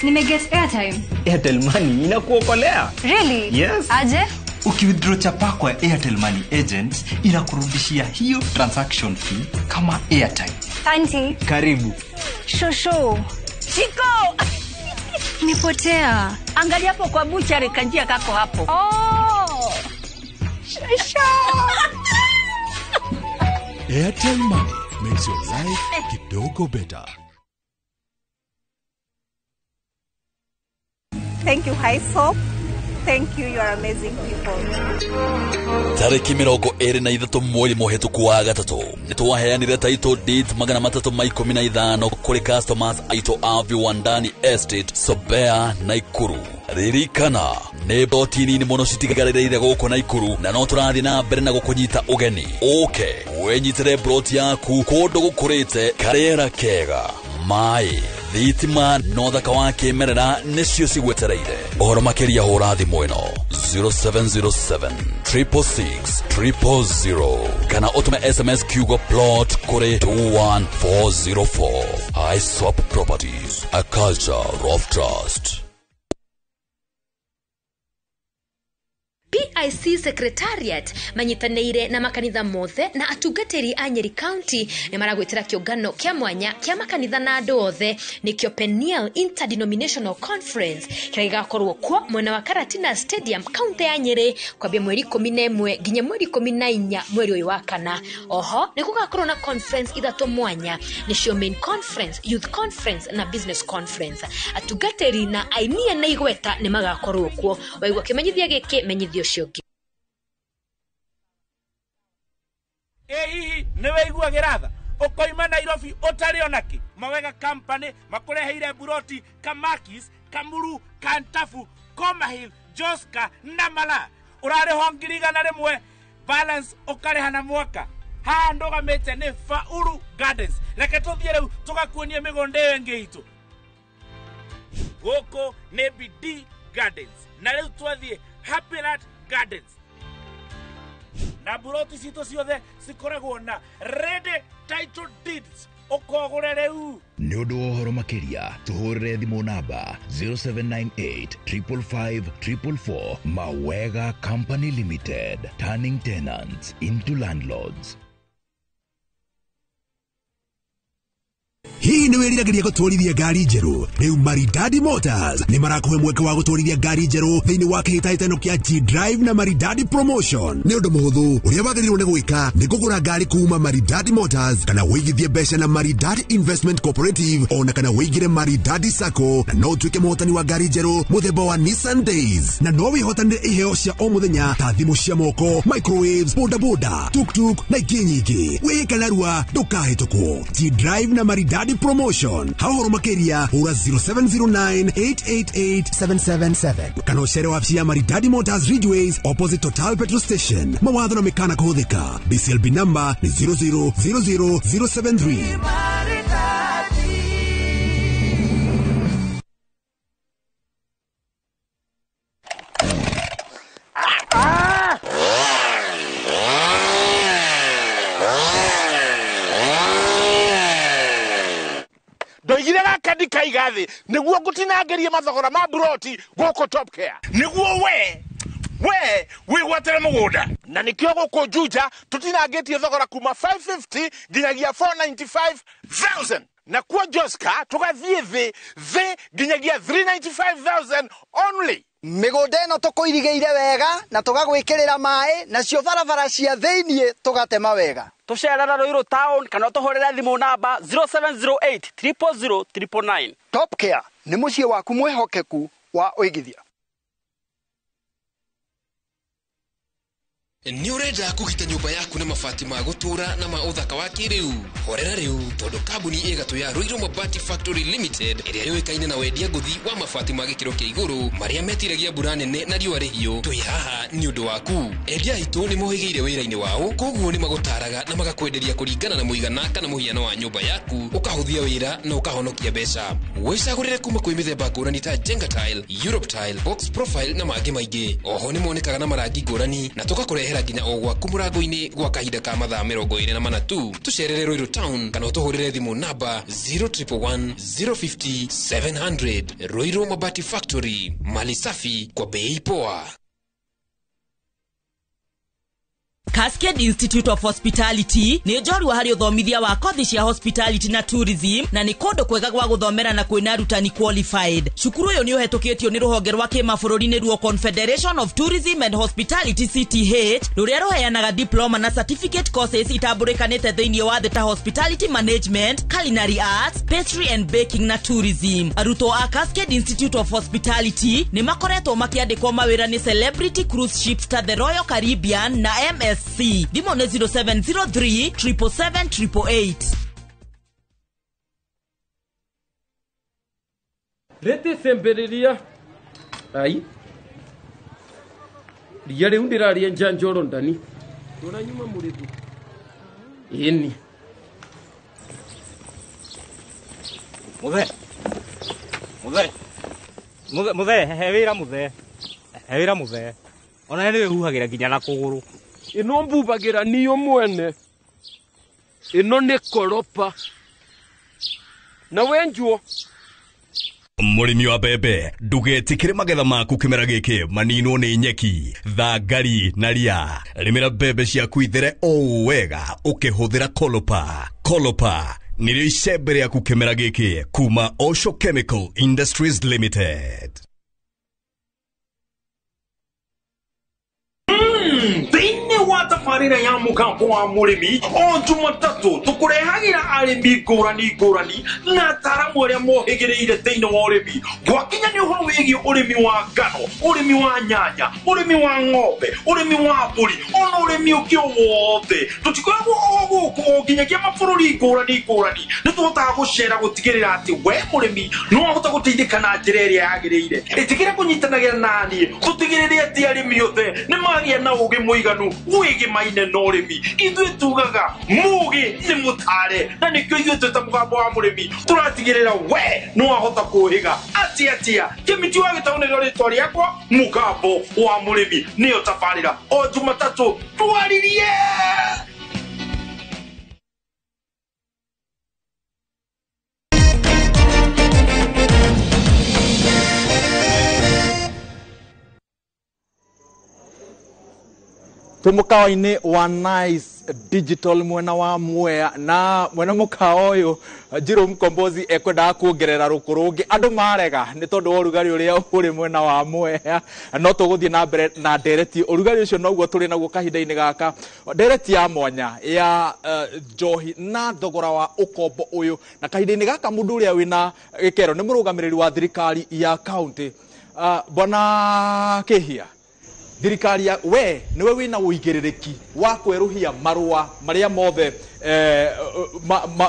Nimeget airtime. Airtel Money inakuokolea. Really? Yes. Aje? Ukiwithdraw chapa kwa Airtel Money agent inakurudishia hiyo transaction fee kama airtime. Auntie. Karibu. Shosho. Chiko! Nipotea. Angalia hapo kwa buchari kanjia kako hapo. Oh! Shosho! Airtel Money makes your life kidogo better. Thank you, Highsoap. Thank you, you are amazing people. Tariki 23 mweri muhituku wa gatatu nitwaheanire title deed 315 kuri customers aito a Viwandani Estate Sobea Naikuru. Ririkana ne botini ni muno citigarĩrĩire gũkũ Naikuru na no tũrathi na mbere na gũkũnyita ũgeni. Okay, wenyitire broti yaku kũndũ gũkũrĩte karĩera kega mai thitima no thaka wa kĩmerera nĩcio cigwetereire. Ũhoro makĩria hũra thimũ ĩno 0707 666 000 kana ũtume SMS kiugo plot kũrĩ 21404. Highsoap Properties, a culture of trust. PIC Secretariat manyitanĩire na makanitha mothe na atungatĩri a Nyeri County nĩ maragwĩtĩra kĩũngano kĩa mwanya kĩa makanitha na andũ othe nĩkĩo Peniel Interdenominational Conference kĩrĩa gĩgakorwo kuo mwena wa Karatina Stadium kaunti ya Nyeri kwambia mweri 11 nginya mweri 14 mweri ũyũ wa kana. Oho nĩ gũgakorwo na conference ithatũ mwanya nĩcio Main Conference, Youth Conference na Business Conference. Atungatĩri na ainia na igweta nĩ magakorwo kuo. Waigua kĩmenyithia gĩkĩ menyithio ciongi. Hihi nĩ weigua gĩratha ũkoima Nairobi ũtarĩ onaki Mawega Company makureheire buroti Kamakis, Kamuru, Kantafu, Komahil, Joska na Mala ũrarĩho ngiri igana rĩmwe balance ũkarĩha na mwaka. Haha ndũgamĩte nĩ Faulu Gardens. Reke tũthiĩ rĩu tũgakuonie mĩgũnda ĩyo ĩngĩ itũ. Gũkũ nĩ BD Gardens na rĩu twathiĩ Happy Land Gardens. Na buroti cito ciothe cikoragwo na ready title deeds ukogure rĩu. Nĩ ũndũ wa ũhoro makĩria tũhũrĩre thimũ namba 0798 555 444. Mawega Company Limited, turning tenants into landlords. Hii ni wiriragiria gutwarithia ngari njeru. Riu Maridadi Motors ni marakuhe mweke wa gutwarithia ngari njeru thiini wa kihitaitano kia G-Drive na Maridadi Promotion. Ni undu muhuthu uria wagiriirwo ni gwika ni kugura ngari kuuma Maridadi Motors kana wigithie mbeca na Maridadi Investment Cooperative ona kana wigire Maridadi Sacco na no tuike muhotani wa ngari njeru muthemba wa Nissan Days na no wihotanire iheo cia o muthenya ta thimu cia moko, microwaves, bodaboda, tuk-tuk na ingĩ nyingĩ. Wĩkana rua ndũkahĩtũkwo. G-Drive na Maridadi Promotion. Hahoro makeria hura 0709888777 kana ucere wabici ya Maridadi Motors Ridgeways opposite Total Petrol Station. Mawatho na mekana kũhũthĩka. BCLB number ni 0000073. Ndoigire gaka ndikaigathi niguo ngutinangerie mathogora ma buroti guku Top Care niguo we wigwatire mugunda na nikio guku Juja tutinangetie thogora kuma 550 nginyagia 495,000 na kwa Joska tugathie thi nginyagia 395,000 only. Migunda ino tukuirigeire wega na tugagwikirira mai na cio barabara cia thiini tugatema wega. Tucerera Ruiru Town kana tuhorera thimu namba 0708 000 999. Top Care ni mucie waku mwehokeku wa uigithia. Ni urenda kugita nyumba yaku na mabati ma gutura na ma uthaka wa kiriu. Horera riu tondu kambuni igatu ya Ruiru Mabati Factory Limited iria yoikaine na wendia nguthi wa mabati ma gikiro kia iguru maria metiragia mbura nene na riua rihio. Twi haha ni undu waku. Endia itu ni mohigeire wira-ini wao, koguo ni magutaraga na magakwenderia kuringana na muigana kana muhiano wa nyumba yaku, ukahuthia wira na ukahonokia mbeca. Wicagurire kuma kwi mithemba ngurani ta Jenga Tile, Europe Tile, Box Profile na mangi maingi. Oho ni monekaga na marangi ngurani na tugakurehera nginya o gwaku murango-ini gwa kahinda ka mathaa 24 tu. Tucerere Ruiru Town kana utuhurire thimu namba 0111 050 700. Ruiru Mabati Factory, mali safi kwa bei poa. Cascade Institute of Hospitality ni njorua hari uthomithia wa kothi cia hospitality na tourism na ni kondo kwega gwa guthomera na kwina arutani qualified. Cukuru uyu ni uhetukitio ni ruhonge rwa kimabũrũri ruo Confederation of Tourism and Hospitality CTH ruria ruheanaga diploma na certificate courses itambulikanite thiini wa theta hospitality management, culinary arts, pastry and baking na tourism. Arutwo a Cascade Institute of Hospitality ni makoretwo makiandikwo mawira ni Celebrity Cruise Ships ta the Royal Caribbean na MSC. Dimo ne 0703 777 Rete sembereria. Ai. Ria riu ndiraria njanjoro ndani. Ndona nyuma murithu. Ini. Muthe hewira muthe. Ona ni wehuhagira nginya na kuguru. Ino mbubagira niyo mwene. Ino ni koropa. Na wenjuo. Murimi wa bebe ndugetikire magetha maku kimera giki maninwo ni nyeki, thangari na ria. Rimira bebe ciaku ithere o wega ukihuthira Kolopa nirio icembe riaku kimera giki kuma Osho Chemical Industries Limited. Thĩinĩ wa tabarĩra ya mũgambo wa mũrĩmi o Jumatatu tũkũrehagira arĩmi ngũrani na ataramu arĩa mohĩgĩrĩire thĩinĩ wa ũrĩmi. Gwakinya nĩ ũhoro wĩgiĩ ũrĩmi wa ngano, ũrĩmi wa nyanya, ũrĩmi wa ng'ombe, ũrĩmi wa mbũri, ona ũrĩmi ũngĩ wothe. Tũtikoragwo o gũkũ nginyagia mabũrũri ngũrani. Nĩ tũhotaga gũcera gũtigĩrĩra atĩ we mũrĩmi no wahota gũteithĩka na njĩra ĩrĩa yagĩrĩire. Ĩtigĩra kũnyitanagĩra naniĩ tũtigĩrĩre atĩ arĩmi othe nĩ magĩa na ũgĩ mũiganu wĩgĩmaine na ũrĩmi. Ithuĩ tugaga mũgĩ nĩ mũtare, na nĩkĩo ithuĩ twĩta mũgambo wa mũrĩmi tũratigĩrĩra we no wahota kũhĩga atĩa. Kĩmiti wa Gĩtaũ nĩrĩo rĩtwa rĩakwa, mũgambo wa mũrĩmi nĩyo tabarĩra o Jumatatu twaririe. twi mukawa-ini wa Nice Digital mwena wa Mwea na mwena mukawa uyu Jerome Kombozi ekwendaga kuongerera rukurungi andu marega ni tondu wa urugari uria uri mwena wa Mwea no tuguthie na mbere na ndereti urugari ucio noguo turi naguo kahinda-ini gaka ndereti ya mwanya ya njohi na thogora wa ukombo uyu na kahinda-ini gaka mundu uria wina gikero ni murugamiriri wa thirikari ya county bwana Kihia thirikari ya we niwe wina uigirирiki wa kweruhia marua maria mothe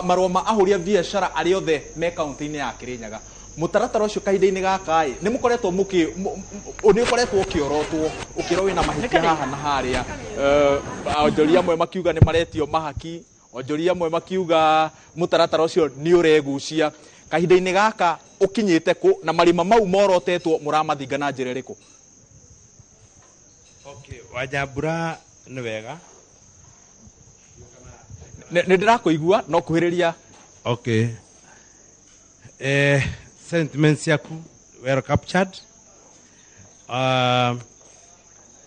marua ma ahuria biashara ari othe me county-ini ya Kirinyaga mutaratara ucio kahinda-ini gaka ni mukoretwo ni ukoretwo ukiorotwo ukiro wina mahikia haha na haria onjoria amwe makiuga ni maretio mahaki onjoria amwe makiuga mutaratara ucio ni uregucia kahinda-ini gaka ukinyite ku na marima mau morotetwo muramathinga na njira iriku? Okay, Wanyambura ni wega. Ni ndirakuigua no kuhiriria. Okay. Sentiments yaku were captured.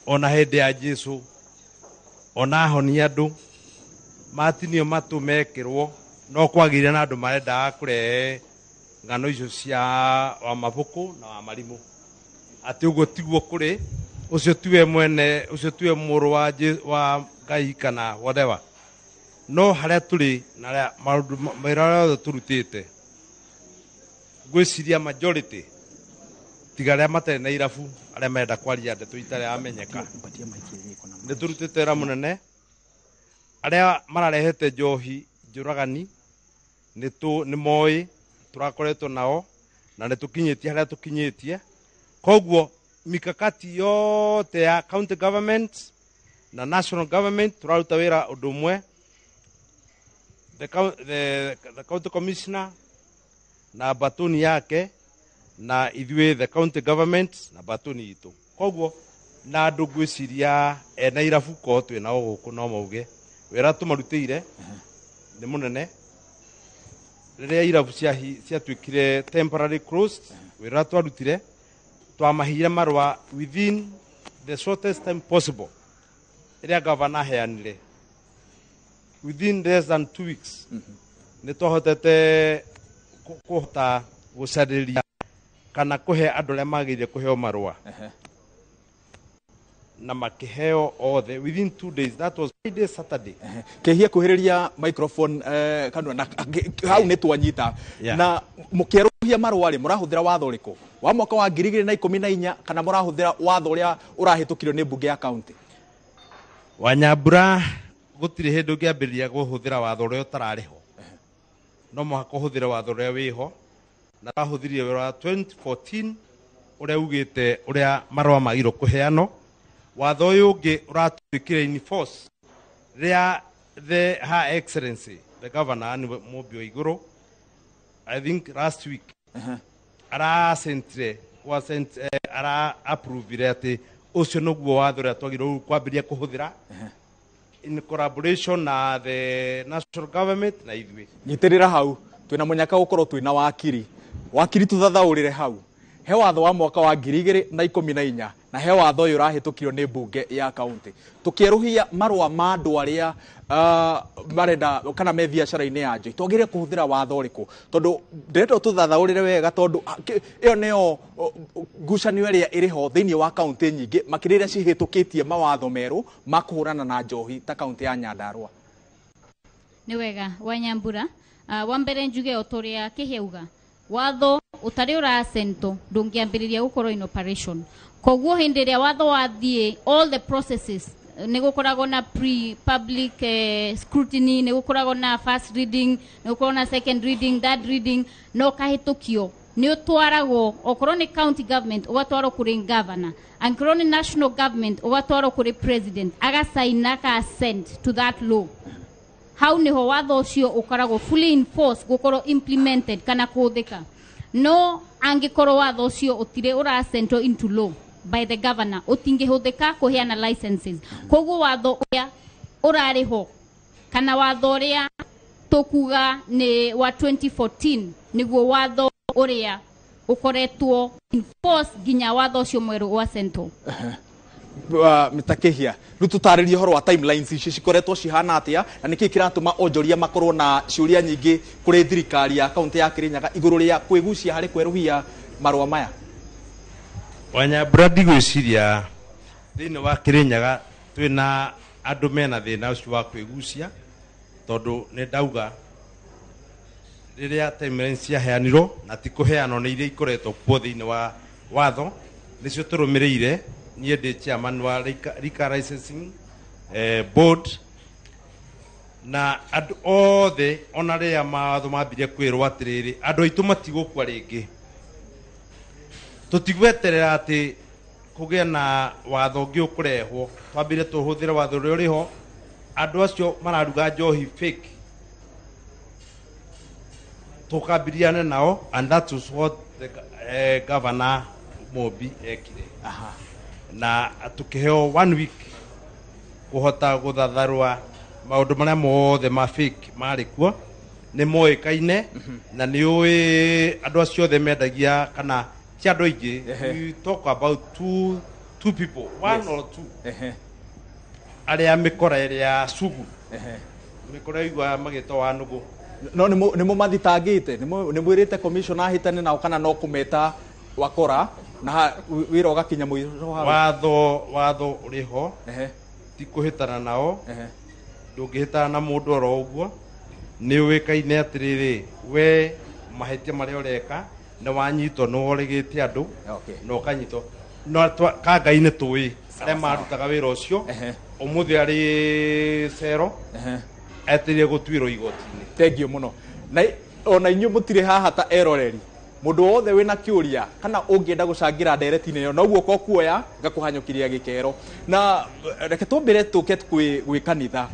Ona hende ya Jesu ona honia andu matinio matu mekirwo no kwagire na andu marenda kurehe ngano icio cia wa mabuku na wa marimu ati ugo tiguo kuri ucio tiwe mwene ucio tiwe muru wa Ngai kana whatever no haria turi na maundu mairara turutite gwiciria majority tiga aria matari na irabu aria menda kwaria ndeto itari amenyeka ni turutite ra munene aria mararehete njohi njuragani ni moi turakoretwo nao na ni tukinyitie haria tukinyitie koguo mikakati yote ya county government na national government turaruta wira undu umwe the county commissioner na batoni yake na ithwe the county government na batoni itu koguo na andu gwiciria ena irabu ko twi nao guku no mauge wira tumarutire ni munene riria irabu cia twikire temporary closed wira twarutire twamahire marwa within the shortest time possible iria governor heanire within less than 2 weeks ni twohotete kuhota gucariria kana kuhe andu aria magire kuheo marwa na makiheo othe within 2 days. That was Friday, Saturday. Kehia kuhiriria microphone kanwa na hau ni twanyita na mukeruhia marwa ri murahuthira watho riku wa mwaka wa 2014 kana murahuthira watho uria urahitukirwo ni mbunge ya county? Wanyambura gutire hindu ngiambiriria guhuthira watho uria utarariho no muhaka uhuthire watho uria wiho na rahuthirie wa 2014 uria ugite uria marwa magiro kuheano watho uyu ungi uratwikire in force ria the Her Excellency the governor ni Mobio Iguru I think last week ara sentre was sent ara approve ati ucio noguo watho ria twagirwo kwambiria kuhuthira in collaboration na the national government na ithwe nyitirira hau twina munyaka gukorwo twina wakiri tuthathaurire hau he watho wa mwaka wa 2014 na he watho uyu urahitukirwo ni mbunge ya county tukieruhia marwa ma andu aria marenda kana me biacara-ini ya njohi twagire kuhuthira watho riku tondu ndirenda tuthathaurire wega tondu iyo nio ngucanio iria iriho thiini wa county nyingi makiriria cihitukitie mawatho meru ma kuhurana na njohi ta county ya Nyandarua. Ni wega Wanyambura wa mbere njuge uturia Kiheuga watho utari urasento ndungiambiriria gukorwo in operation koguo hindi ria watho wathie all the processes ni gukoragwo na pre-public scrutiny ni gukoragwo na first reading ni gukoragwo na second reading third reading no kahitukio ni utwaragwo okorwo ni county government ugatwarwo kuri governor angkorwo ni national government ugatwarwo kuri president agasaina ka send to that law how niho watho ucio ukoragwo fully enforced gukorwo implemented kana kuthika no angikorwo watho ucio utire urasento into law by the governor utingihuthika kuheana licenses koguo watho uria urariho kana watho uria tukuga ni wa 2014 niguo watho uria ukoretwo enforced ginya watho ucio mweru wa sento mitakehia riu tutaririe horo wa timelines ici cikoretwo cihana atia na niki kiratuma onjoria makorwo na ciuria nyingi kuri thirikari ya kaunti ya Kirinyaga iguru ria kwigucia hari kweruhia marua maya. Wanyambura ndigwiciria thiini wa Kirinyaga twina andu mena thina ucio wa kwigucia tondu ni ndauga riria timelines ciaheanirwo na ti kuheanwo ni iria ikoretwo kuo thiini wa watho nicio turumireire nie ndi chairman wa Liquor Licensing board na andu othe ona ria mawatho mambire kwirwo atiriri andu aitu matigukwa ringi tutigweterera ati kugia na watho ngi ukurehwo twambire tuhuthire watho uri uriho andu acio mararuga njohi fake tukambiriane nao and that is what the governor Mobi ekire na tukiheo 1 week kuhota guthatharwa maundu maria mothe ma fake mari kuo ni moikaine na ni ui andu acio the mendagia kana ti andu aingi we talk about two people one or two aria mikora iria sugu mikora igwa magito wa nugu no nimo mathitangite nimo irite commissioner hitane nao kana no kumeta wakora na wira ugakinya muiro watho uriho ti kuhitana nao ndungihitana na mundu oro uguo ni wikaine atiriri we mahetia maria ureka na wanyitwo no urigite andu no kanyito no kangai-ini tui aria marutaga wira ucio umuthi ari cero etirie gutwirwo igoti-ini. Thank you muno na ona inyu mutire haha ta eroreri mundu wothe wina kiuria kana ungienda gucangira ndereti-ini yo no guoko kuoya ngakuhanyukiria gikero na reke tumbire tuke gwi kanitha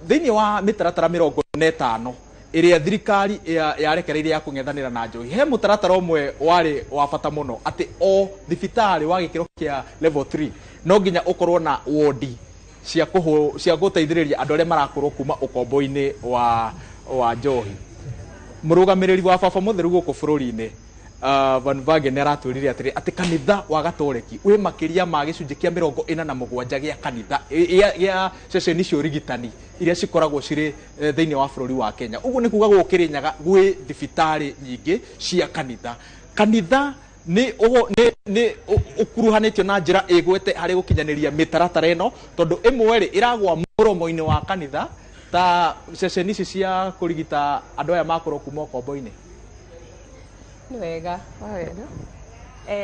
thiini wa mitaratara 45 iria thirikari yarekereirie ya kungethanira na njohi he mutaratara umwe wari wa bata muno ati o thibitari wa gikiro kia level 3 no nginya ukorwo na wodi cia guteithiriria andu aria marakorwo kuma ukombo-ini wa njohi. Murugamiriri wa baba mutheru guku bururi-ini Van Wagen aratwirire ati kanitha wa gatoreki wi makiria ma gicunji kia 47 gia kanitha gia ceceni cio rigitani iria cikoragwo ciri thiini wa bururi wa Kenya. Uguo ni kuga Kirinyaga gwi thibitari nyingi cia kanitha ni ukuruhanitio na njira igwete hari gukinyaniria mitaratara ino tondu imwe ri iragwa muromo-ini wa kanitha ta ceceni ici cia kurigita andu aya makorwo kuma ukombo-ini. Ni wega wawega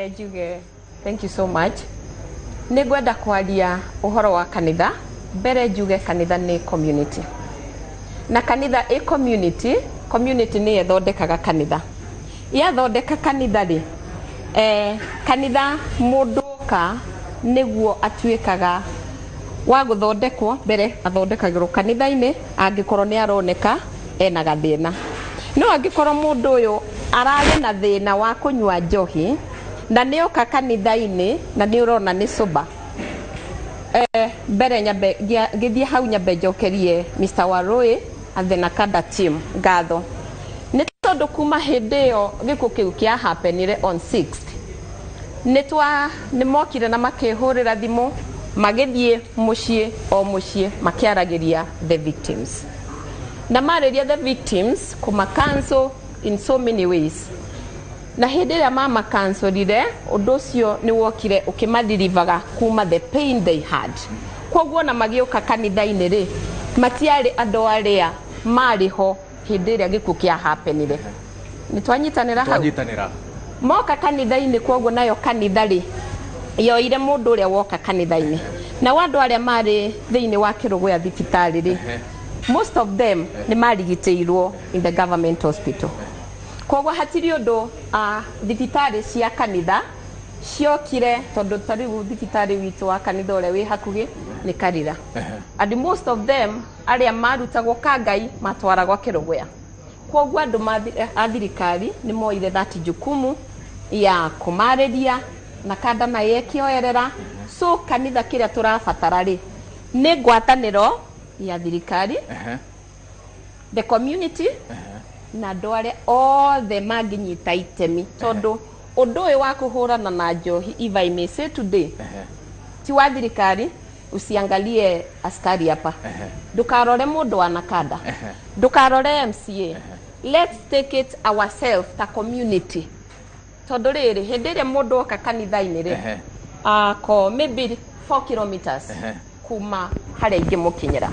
njuge thank you so much. Ni gwenda kwaria uhoro wa kanitha mbere njuge kanitha ni community na kanitha i community ni ethondekaga kanitha yathondeka kanitha ri kanitha mundu ka niguo atuikaga wa guthondekwo mbere athondekagirwo kanitha-ini angikorwo ni aroneka ena gathina no angikorwo mundu uyu arari na thina wa kunywa njohi na ni oka kanitha-ini na ni urona ni soba mbere nyambe ngithie hau nyambe njokerie Mr. Warui and the Nakada team ngatho ni tondu kuma hindi iyo gikuo kiu kia happenire on 6th ni mokire na makihurira thimu magithie mucie o mucie makiaragiria the victims na mariria the victims kuma cancel in so many ways na hindi ria mama cancelire undu ucio ni wokire ukimadirivaga kuma the pain they had koguo na magioka kanitha-ini ri matiari andu aria mariho hindi ria gikuo kia happenire ni twanyitanira hau moka kanitha-ini koguo nayo kanitha ri yoire mundu uria woka kanitha-ini na wandu aria mari thiini wa Kirugwe thibitari ri most of them ni marigiteirwo in the government hospital koguo hatiri undu thibitari cia kanitha ciokire tondu tariu thibitari witu wa kanitha uria wi hakugi ni Karira and most of them aria marutagwo Kangai matwaragwo Kirugwe koguo andu a thirikari ni moire that jukumu ya kumariria na kada na yekioerera so kanitha kiria turabatara ri ni ngwataniro ya thirikari the community na andu aria othe manginyita itemi tondu undu uyu wa kuhurana na njohi if I may say today ti wa thirikari, usiangalie askari hapa. Ndukarore mundu wa Nakada. Ndukarore MCA. Let's take it ourselves, ta community. Tondu riri hindi ria mundu oka kanitha-ini ri ko maybe 4 kilometers kuma haria ingi mukinyira.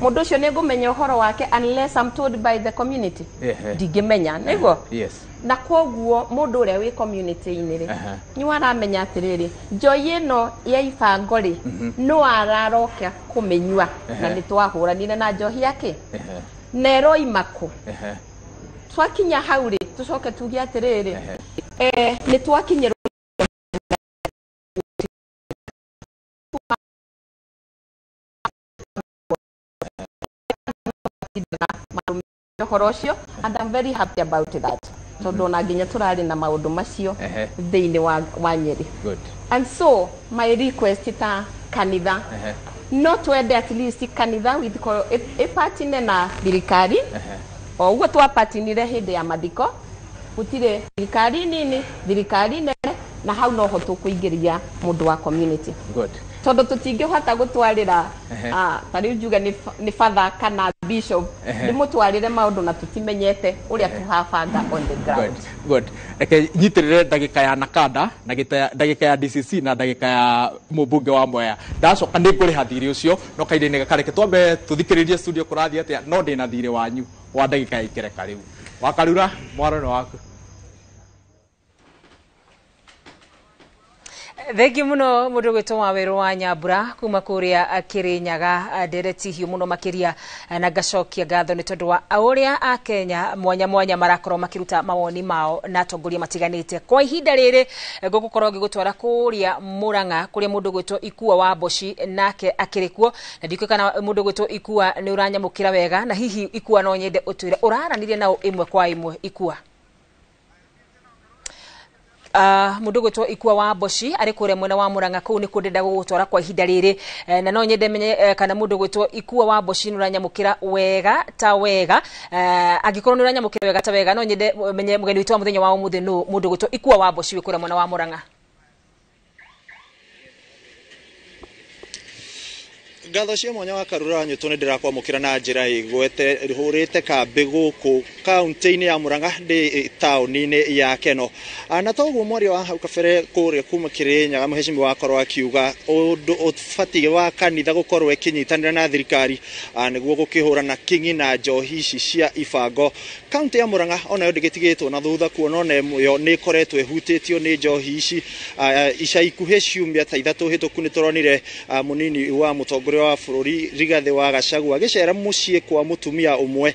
Mundu ucio ni ngumenya uhoro wake unless I'm told by the community. Ndingimenya niguo. Yes. Na koguo mundu uria wi community ini ri ni waramenya atiriri njoi ino ya ibango ri no araroka kumenywa na ni twahuranire na njohi yake nero imako twakinya hau ri tucoke tugie atiriri ni twakinyira and I'm very happy about that. Tondu na nginya turari na maundu macio thiini wa Nyeri. Good. And so my request ta kanitha not where at least kanitha with a party na thirikari o ugo twa party ni re hindi ya mathiko gutire thirikari nini thirikari nene na hau no ho tukuingiria mundu wa community. Good. Tondu tutingihota gutwarira tari njuga ni father kana bishop ni mutwarire maundu na tutimenyete uria tuhafanga on the ground. Good. Eke nyitirire ndagika ya Nakada na ndagika ya DCC na ndagika ya mubunge wa Mwea. Ndacoka ndi nguri hathiri ucio no kainde-ini gakareke twambe tuthikiririe studio kurathi atia no ndi na thire wanyu wa ndagika ya ikereka riu. Wakarura mwarano waku. Thengi muno mundu gwitwo Waweru wa Nyambura kuma kuria Kirinyaga ndereti hiu muno makiria na gacokia ngatho ni tondu wa auria a Kenya mwanya mwanya marakorwo makiruta mawoni mao na atongoria matiganite kwa ihinda riri gugukorwo gigutwara kuria Murang'a kuria mundu gwitwo Ikua wa Boshi nake akirikuo na ndikukana mundu gwitwo Ikua ni uranyamukira wega na hihi Ikua no nyende utwire uraranirie nao imwe kwa imwe Ikua. Mundu gwitwo Ikua wa Boshi ari kuria mwena wa Murang'a kuu ni kundenda gugutwara kwa ihinda riri na no nyende menye kana mundu gwitwo Ikua wa Boshi nuranyamukira wega ta wega agikorwo nuranyamukira wega ta wega no nyende menye mugeni witu wa muthenya wa umuthi no mundu gwitwo Ikua wa Boshi wi kuria mwena wa Murang'a. Ngatho cia mwanya wa Karura nyuto ni ndirakwamukira na njira igwete rihurite kambi guku kaunti-ini ya Murang'a ndi tauni-ini ya Keno na toguo mwaria wa hau kabere kuria kuma Kirinyaga muheshimiwa wakorwo akiuga undu ufati wa kanitha gukorwo ikinyitanira na thirikari niguo gukihura na kingi na njohi ici cia ibango. Kaunti ya Murang'a ona yo ndigitigitwo na thutha kuona ona yo ni koretwo ihutitio ni njohi ici ica ikuhe ciumia ta ithatu hituku ni turonire munini wa mutongoria wa bururi Rigathi wa Gachagua agicera mucii kwa mutumia umwe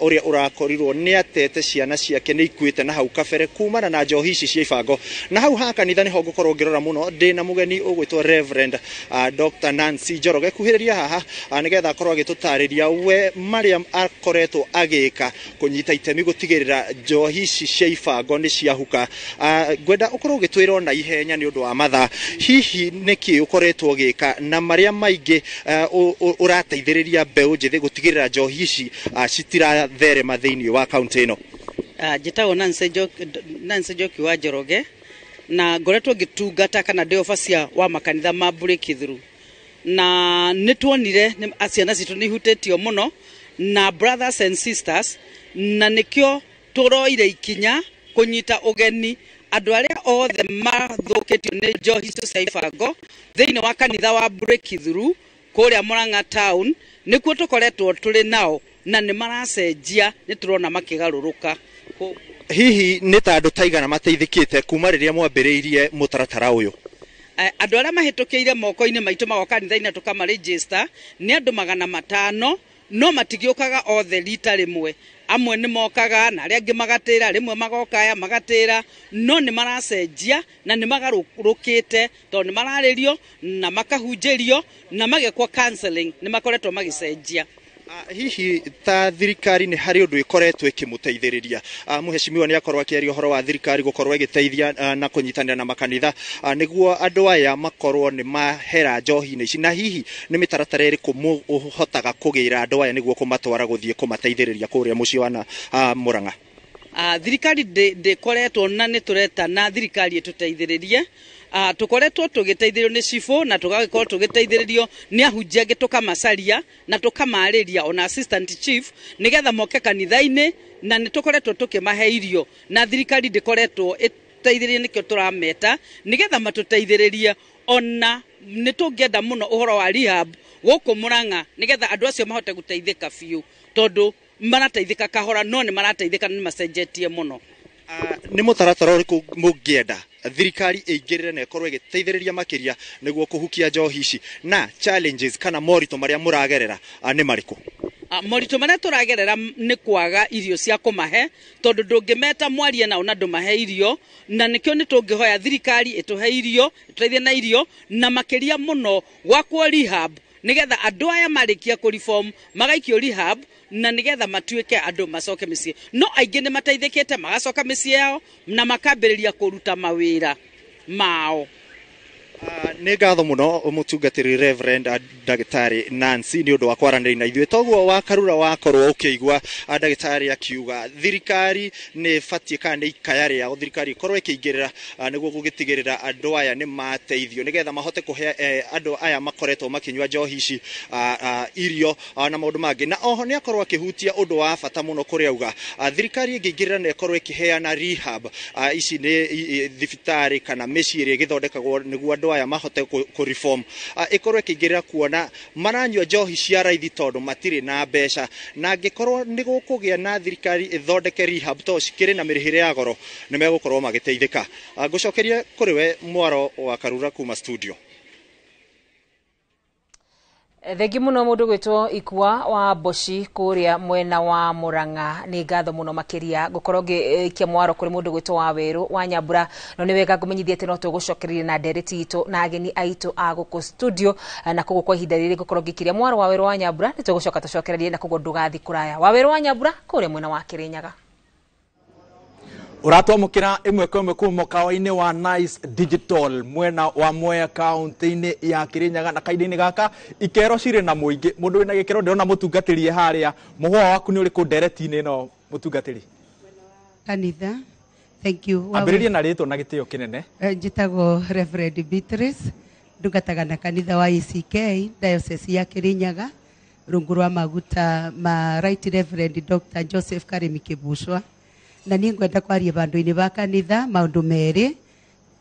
uria urakorirwo ni atete ciana ciake ni ikuite na hau kabere kumana na njohi ici cia ibango. Na hau ha kanitha niho ngukorwo ngirora muno ndina mugeni ugwitwo Reverend Dr. Nancy Njoroge kuhiriria haha nigetha akorwo agitutariria we maria akoretwo agika kunyita itemi gutigirira njohi ici cia ibango ni ciahuka. Ngwenda ukorwo ugitwira na ihenya ni undu wa mathaa hihi niki ukoretwo gika na maria maingi urateithiriria mbeu njithi gutigirira njohi ici citiratherema thiini wa kaunti ino. Njitagwo Nancy Njoki wa Njoroge na ngoretwo ngitungata kana ndi ofacia wa makanitha ma breakthrough na nitwonire aciana citu ni hutetio muno na brothers and sisters na nikio turoire ikinya kunyita ugeni andu aria othe mathukitio ni njohi icio cia ibango thiini wa kanitha wa breakthrough kuria Murang'a town nikuo tukoretwo turi nao na ni maracenjia ni turona makigaruruka. Hihi ni ta andu taigana mateithikite kuma riria mwambiriirie mutaratara uyu? Andu aria mahitukiire moko-ini maitu magoka kanitha-ini tukama register ni andu 500 no matigiukaga othe rita rimwe. Amwe ni mokaga na aria angi magatira rimwe magokaya magatira no ni maracenjia na ni magarukite to ni mararirio na makahunjirio na magekwa counseling ni makoretwo magicenjia. Hihi ta thirikari ni hari undu ikoretwo ikimuteithiriria muheshimiwa ni akorwo akiaria uhoro wa thirikari gukorwo igiteithia na kunyitanira na makanitha niguo andu aya makorwo ni mahera njohi-ini ici na hihi ni mitaratara iriku muhotaga kugira andu aya niguo kumatwara guthie kumateithiriria kuria mucii wa Murang'a? Thirikari de koretwo na ni tureta na thirikari ituteithiririe tukoretwo tugiteithĩrĩrio nĩ cibũ na tugagĩkorwo tugiteithĩrĩrio nĩ ahunjia angĩ tukamacaria na tukamarĩria ona assistant chief nigetha moke kanitha-inĩ na nĩ tukoretwo tukimahe irio na thirikari ndikoretwo iteithĩrĩrie nikio turameta nigetha matuteithĩrĩrie ona nĩ tũngĩenda mũno ũhoro wa rehab gũkũ Murang'a nigetha andũ acio mahote guteithĩka biũ tondu marateithĩka kahora no nĩ marateithĩka nĩ macenjetie mũno. Nĩ mũtaratara ũrĩkũ mũngĩenda thirikari ĩingĩrĩre na ĩkorwo ĩgĩteithĩrĩria makĩria nĩguo kũhukia njohi ici na challenges kana moritũ marĩa mũragerera nĩ marĩkũ? Moritũ marĩa tũragerera nĩ kwaga irio cia kũmahe tondu ndũngĩmeta mwarie nao na ndũmahe irio na nĩkĩo nĩ tũngĩhoya thirikari ĩtũhe irio ĩtũteithie na irio na makĩria mũno gwakwo rehab nigetha andũ aya marĩkia kũ reform magaikio rehab na nigetha matuĩke andũ macoke mĩciĩ no aingĩ nĩ mateithĩkĩte magacoka mĩciĩ yao na makambĩrĩria kũruta mawĩra mao. Nĩ ngatho mũno mũtungatĩri Reverend Ndagĩtarĩ Nancy nĩ ũndũ wa kwaranĩria na ithuĩ toguo wa Karura wakorwo ũkĩigua ndagĩtarĩ akiuga thirikari nĩ ĩbatiĩ kana nĩ ikaya rĩao thirikari ikorwo ĩkĩingĩrĩra nĩguo gũgĩtigĩrĩra andũ aya nĩ mateithio nĩgetha mahote kũhe andũ aya makoretwo makĩnyua njohi ici irio na maũndũ mangĩ na oho nĩ akorwo akĩhutia ũndũ wa bata mũno kũrĩa auga thirikari ĩngĩingĩrĩra na ĩkorwo ĩkĩheana rehab ici nĩ thibitarĩ kana mĩciĩ ĩrĩa ĩgĩthondekagwo nĩguo andũ aya mahote kũ reform ikorwo ikĩingĩrĩra kuona maranyua njohi cia raithi tondu matirĩ na mbeca na angĩkorwo nĩ gũkũgĩa na thirikari ĩthondeke rehab to cikĩrĩ na mĩrĩhĩre ya goro nĩ megũkorwo magĩteithĩka. Ngũcokerie kũrĩ we Mwaro wa Karura kuma studio. Thengi muno mundu gwitwo Ikua wa Boshi kuria mwena wa Murang'a ni ngatho muno makiria gukorwo ngikia Mwaro kuri mundu gwitwo wa Weru wa Nyambura no ni wega ngumenyithie ati no tugucokereria na ndereti itu na ageni aitu a guku studio na kugu kwa ihinda riri gukorwo ngikiria Mwaro wa Weru wa Nyambura ni tugucoka tucokererie na kugu ndugathi kuraya wa Weru wa Nyambura kuria mwena wa Kirinyaga. Uratwamukira imwe kwa imwe kuma kawaini wa Nice Digital mwena wa Mwea county-ini ya Kirinyaga na kaidini gaka ikero cire na muingi mundu wina gikero ndirona mutungatiri haria muhwa waku ni uriku ndereti-ini no mutungatiri kanitha. Thank you. Ambiriria na rito na gitio kinene. Njitago Reverend Beatrice ndungataga na kanitha wa ECK diocese ya Kirinyaga rungu rwa maguta ma Right Reverend Dr. Joseph Karemi Kibushwa na niĩ ngwenda kwaria bandu-inĩ ba kanitha maundu merĩ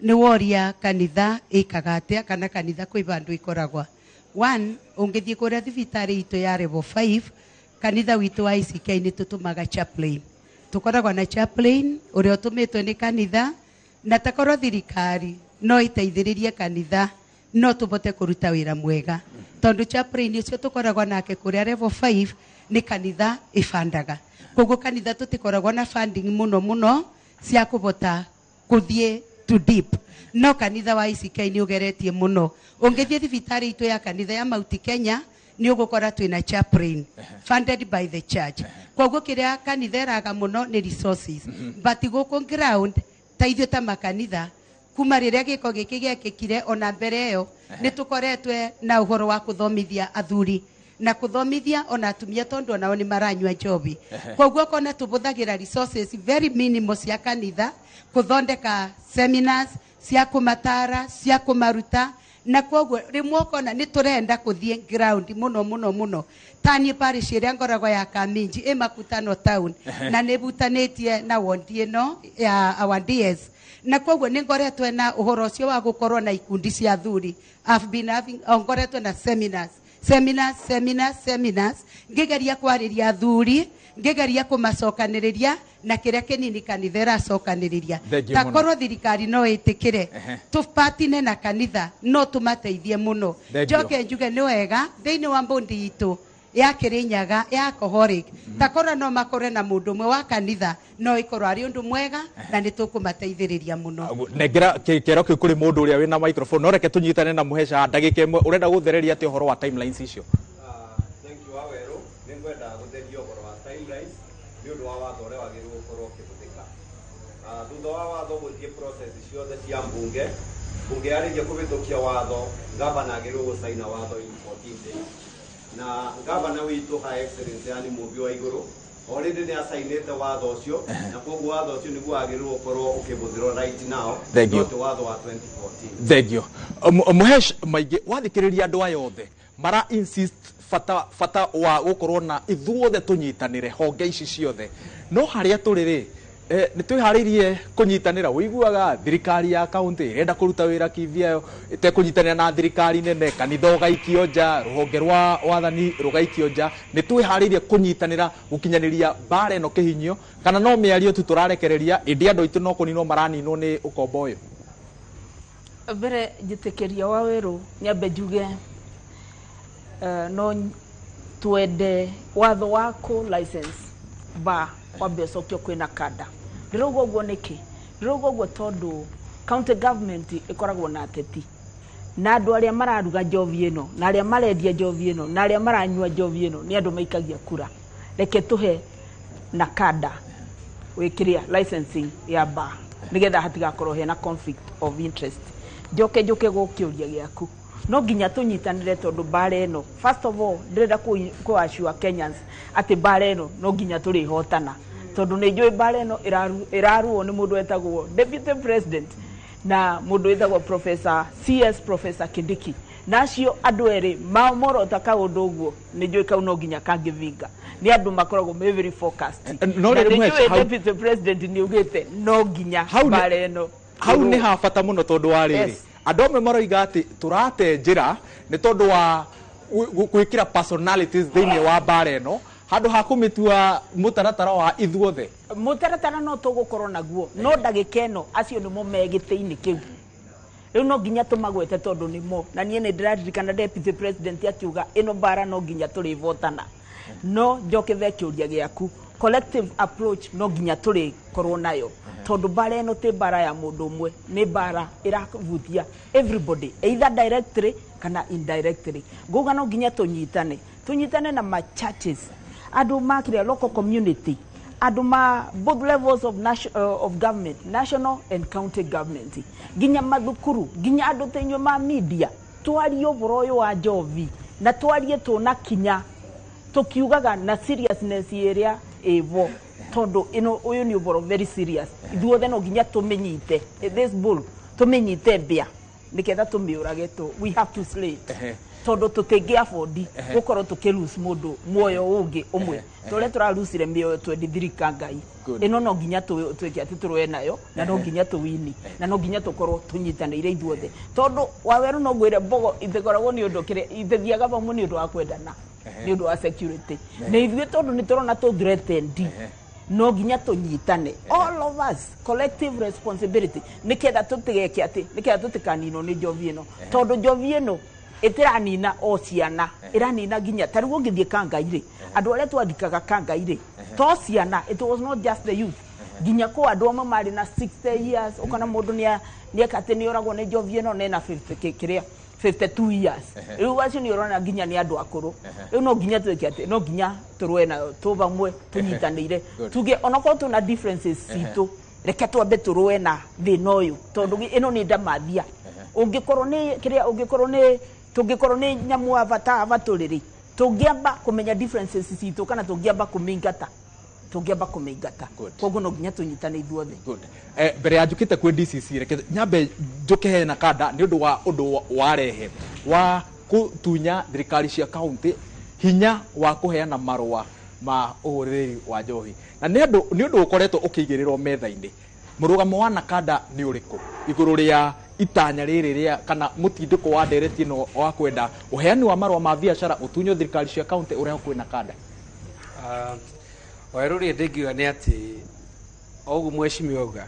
nĩ woria kanitha ĩkaga atĩa kana kanitha kwĩ bandu ikoragwa. One, ũngĩthiĩ kũrĩa thibitarĩ itũ ya level 5 kanitha witũ wa ECK nĩ tũtũmaga chaplain. Tũkoragwa na chaplain ũrĩa ũtũmĩtwo nĩ kanitha na takorwo thirikari no ĩteithĩrĩrie kanitha no tũbote kũruta wĩra mwega tondu chaplain ũcio tũkoragwa nake kũrĩa level 5 nĩ kanitha ĩbandaga. Koguo kanitha tutikoragwo na funding muno cia kubota kuthie to deep no kanitha wa ECK ni ugeretie muno. Ungithie thibitari itu ya kanitha ya Mount Kenya ni ugukora twina chaplain funded by the church. Koguo kiria kanitha eraga muno ni resources but guku ground taithio ta makanitha kuma riria giko giki giekikire ona mbere iyo ni tukoretwe na uhoro wa kuthomithia athuri na kuthomithia ona atumia tondu ona oni maranywa njobi. Koguo kona tubuthagira resources very minimal cia kanitha kuthondeka seminars cia kumatara cia kumaruta na koguo rimwe kona ni turenda kuthie ground muno tani parish iria ngoragwa ya Kaminji Makutano town na nebutanetie na wondi ino ya our DS na koguo ni ngoretwe na uhoro cio wa gukorwo na ikundi cia athuri. I've been having ngoretwe na seminars ngigeria kwariria athuri ngigeria kumacokaniriria na kiria kinini kanitha iracokaniriria takorwo thirikari no itikire tupatine na kanitha no tumateithie muno. Njoke njuge ni wega thiini wa mbundi itu ya Kirinyaga ya alcoholic takorwo no makore na mundu mwe wa kanitha no ikorwo ari undu mwega na ni tukumateithiriria muno. Nengera kero kiu kuri mundu uria wina microphone no reke tunyitane na muheca ndagika imwe urenda guthereria ati uhoro wa timelines icio. Thank you Aweru ni ngwenda gutheria uhoro wa timelines ni undu wa watho uria wagirwo gukorwo ukihuthika thutha wa watho guthie process ciothe cia mbunge yarigia kubithukia watho gavana agirwo gusaina watho in 14 days na gavana witu High Excellency yani mubi wa iguru already nä acainäte watho å cio na koguo watho å cio nä guo agä rä gũkorwo å kä hå thä rwo right now not watho wa 2014. Thengio Muhesh maingĩ wathikĩrĩria andũ aya othe mara insist bata wa gũkorwo na ithuothe tũnyitanĩre honge ici ciothe no harĩa tũrĩ rĩ nĩ twĩharĩirie kũnyitanĩra ũiguaga thirikari ya kaunti ĩrenda kũruta wĩra kivyayo ĩtekũnyitanĩra na thirikari nene kanitha ũgaikio nja rũhonge rwa wathani rũgaikio nja nĩ twĩharĩirie kũnyitanĩra gũkinyanĩria mbara ĩno kĩhinyio kana no mĩario tu tũrarekereria ĩndĩ andũ aitũ no kũninwo maraninwo nĩ ũkombo ũyũ. Mbere njĩtĩkĩria wa wĩrũ nyambe njuge no twende watho wako license ba wambe ũcokio kwĩna kada. Ndĩrauga ũguo nĩkĩ? Ndĩrauga ũguo tondũ county government ĩkoragwo na ateti na andũ arĩa mararuga njovi ĩno na arĩa marendia njovi ĩno na arĩa maranyua njovi ĩno nĩ andũ maikagia kura. Reke tũhe na kada wĩkĩria licensing ya bar nĩgetha hatigakorwo hena conflict of interest. Njoke gũkĩũria gĩaku no nginya tũnyitanĩre tondũ bara ĩno first of all ndĩrenda kũ-assure Kenyans atĩ bara ĩno no nginya tũrĩhotana tondũ nĩ njũĩ bara ĩno ĩraruo nĩ mũndũ wetagwo deputy president na mũndũ wetagwo Professor Kindiki na acio andũ erĩ morota kaũndũ ũguo nĩ njũĩ kau no nginya kangĩvinga nĩ andũ makoragwo me very focused na nĩ njũĩ deputy president nĩ ugĩte no nginya bara ĩno hau nĩ ha bata mũno tondũ wa rĩrĩ andũ amwe maroiga atĩ tũrate njĩra nĩ tondũ wa gwĩkĩra personalities thĩinĩ wa bara ĩno handũ ha kũmĩtua mũtaratara wa ithuothe. Mũtaratara no tũgũkorwo naguo no ndagĩka ĩno acio nĩmo me gĩtĩ-inĩ kĩu rĩu no nginya tũmagwete tondũ nĩmo na niĩ nĩ ndĩraririkana deputy president akiuga ĩno bara no nginya tũrĩvotana no njoke ve kĩũria gĩaku collective approach no nginya tũrĩkorwo nayo tondu bara ĩno ti bara ya mũndũ ũmwe nĩ bara ĩravutia everybody either directly kana indirectly. Nguga no nginya tũnyitane na ma churches andũ makire local community andũ ma both levels of government national and county government nginya mathukuru nginya andũ teinywe ma media twarie ũhoro ũyũ wa njovi na twarie tũna kinya tukiugaga na seriousness ĩrĩa ĩvo tondu ino uyu ni uboro very serious ithuothe no nginya tumenyite this bull tumenyite mbia niketha tumiurage tu we have to slay tondu tutingi afford gukorwo tukilose mundu muoyo ungi umwe tore turalusire mioyo 23 kangai ino no nginya twike ati turwe nayo na no nginya tuwini na no nginya tukorwo tunyitanire ithuothe tondu waweru no gwire bogo ithegoragwo ni undu kire ithethiaga bamu ni undu wa kwendana ni undu wa security na ithuĩ tondu ni turona tu threatened no nginya tunyitane all of us collective responsibility niketha tutigeke ati niketha tutikanino ni njovi ĩno tondu njovi ĩno itiranina o ciana iranina nginya tarigu ngithie kangaire andu aria twathikaga kangaire to ciana it was not just the youth nginya ko andu amwe mari na 60 years ukana mundu ni akate ni oragwo ni njovi ĩno na 50 kiria 52 years riu acio ni orona nginya ni andu akuru riu no nginya twike ati no nginya turwe na tubamwe tunyitanire tuge onako tuna differences situ reke twambe turwe na thina uyu tondu ino ni ndamathia ungikorwo ni kiria ungikorwo ni tungikorwo ni nyamu avata avatuliri tungiamba kumenya differences situ kana tungiamba kumingata koguo no nginya tunyitane ithuothe. Mbere ya njukite kwi DCC reke nyambe njuke hena kada ni undu warehe wa kutunya thirikari cia county hinya wa kuheana marua ma uhuriri wa njohi na ni undu ukoretwo ukiigirirwo metha-ini murugamo wa nakada ni uriku iguru ria itanya riri ria kana mutindiko wa ndereti no wa kwenda uheani wa marua ma biashara utunyo thirikari cia county uria kwina kada. Wairuri ndengiuga ni ati ogu mweshimiwa uga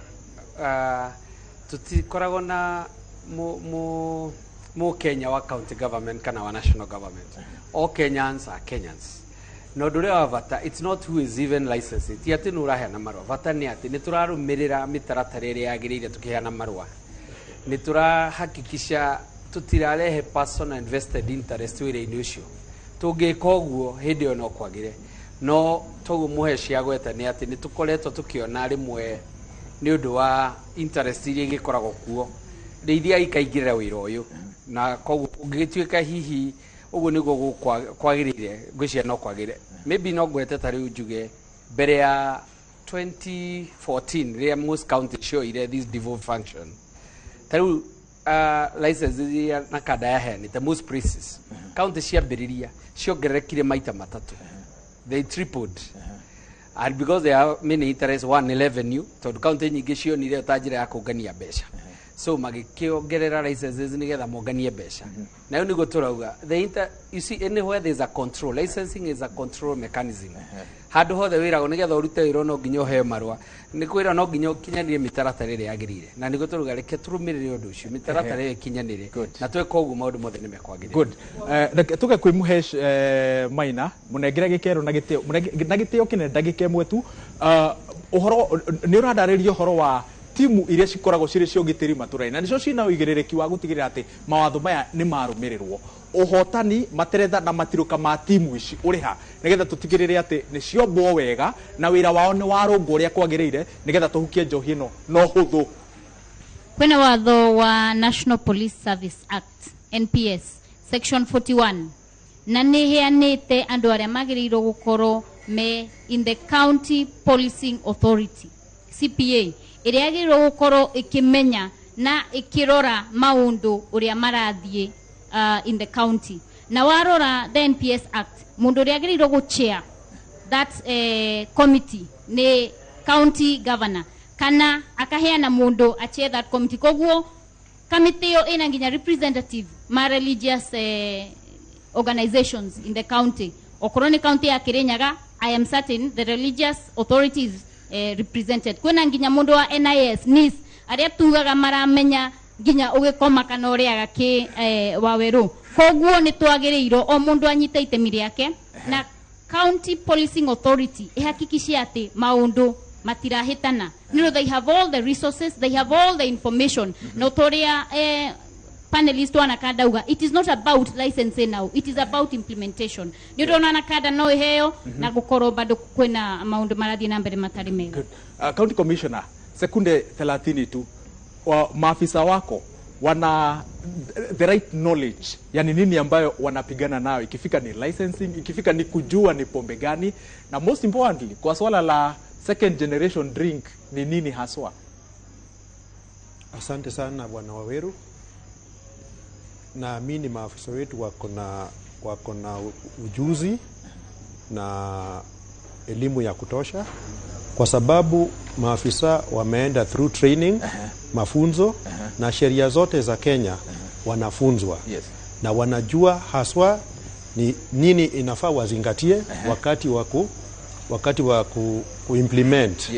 tutikoragwo na mu Kenya wa county government kana wa national government. All Kenyans are Kenyans. No ndure wa vata it's not who is even licensed. Ti ati nuraheana marua vata ni ati niturarumirira mitaratara iria yagiriire tukiheana marua. Niturahakikisha tutirarehe personal invested interest wira-ini ucio. Tungika uguo hindi ono kwagire no togu muheshi agweta ni ati nitukoretwo tukiona rimwe ni undu wa interest iria igikoragwo kuo ndeithia ikaingirira wira uyu na koguo ungituika hihi uguo niguo kwagirire ngwiciria no kwagire maybe no gwete tari njuge mbere ya 2014 rĩrĩa most county cioire this devolved function tarĩu licenses na kada yaheanĩte most places county ciambĩrĩria ciongererekire maita matatũ, they tripled. And because they have many interests, one in revenue, tondũ county nyingĩ cionire ta njĩra ya kũngania mbeca, so magĩkĩongerera licenses nĩgetha monganie mbeca. Na hiyo nĩguo tũrauga you see anywhere there is a control, licensing is a control mechanism. Handũ hothe wĩragwo nĩgetha ũrute wĩra no nginya ũheo marũa, nĩ kwĩra no nginya ũkinyanĩrie mĩtaratara ĩrĩa yagĩrĩire, na nĩguo tũrauga reke tũrũmĩrĩre ũndũ ũcio, mĩtaratara ĩyo ĩkinyanĩre na twĩka ũguo maũndũ mothe nĩ mekwagĩrĩra. Good. Tuge kwĩ Muhesh Maina mũnengere gĩkero na gĩtĩo kĩnene ndagĩka ĩmwe tu, ũhoro nĩ ũrandarĩria ũhoro wa timu iria cikoragwo cirĩ cia ũgitĩri matũra-inĩ, na nĩcio cina ũigĩrĩrĩki wa gũtigĩrĩra atĩ mawatho maya nĩ marũmĩrĩrwo. Ũhotani materetha na matirũka ma timu ici ũrĩha nĩgetha tũtigĩrĩre atĩ nĩ ciombwo wega na wĩra wao nĩ warũngwo ũrĩa kwagĩrĩire nĩgetha tũhukie njohi ĩno no hũthũ. Kwĩna watho wa National Police Service Act NPS section 41 na nĩ heanĩte andũ arĩa magĩrĩirwo gũkorwo me in the county policing authority CPA ĩrĩa yagĩrĩirwo gũkorwo ĩkĩmenya na ĩkĩrora maũndũ ũrĩa marathiĩ in the county. Na warora the NPS Act, mundu ũrĩa agĩrĩirwo gũ-chair that committee nĩ county governor kana akaheana mundu a chair that committee. Koguo committee ĩyo ĩna nginya representative ma religious organizations in the county. Okorwo nĩ county ya Kirinyaga, I am certain the religious authorities represented. Kwĩna nginya mundu wa NIS NIS arĩa tugaga maramenya nginya ũgĩkoma kana ũrĩaga kĩ wawerũ. Koguo nĩ twagĩrĩirwo o mundu anyite itemi rĩake na county policing authority ĩhakikishe atĩ maũndũ matirahĩtana. They have all the resources, they have all the information. Na ũtorĩa panelist wana kadauga, it is not about licensing now, it is about implementation. Nĩ ũrona na kada no iheo na gũkorwo bado kwĩna maũndũ marathiĩ na mbere matarĩ mega. County Commissioner, sekunde 30 tu. Maafisa wako wana the right knowledge, yani nini ambayo wanapigana nayo, ikifika ni licensing, ikifika ni kujua ni pombe gani, na most importantly kwa swala la second generation drink ni nini haswa? Asante sana Bwana Waweru. Naamini maafisa wetu wako na ujuzi na elimu ya kutosha, kwa sababu maafisa wameenda through training, mafunzo na sheria zote za Kenya wanafunzwa. Na wanajua haswa ni nini inafaa wazingatie wakati wa kuimplement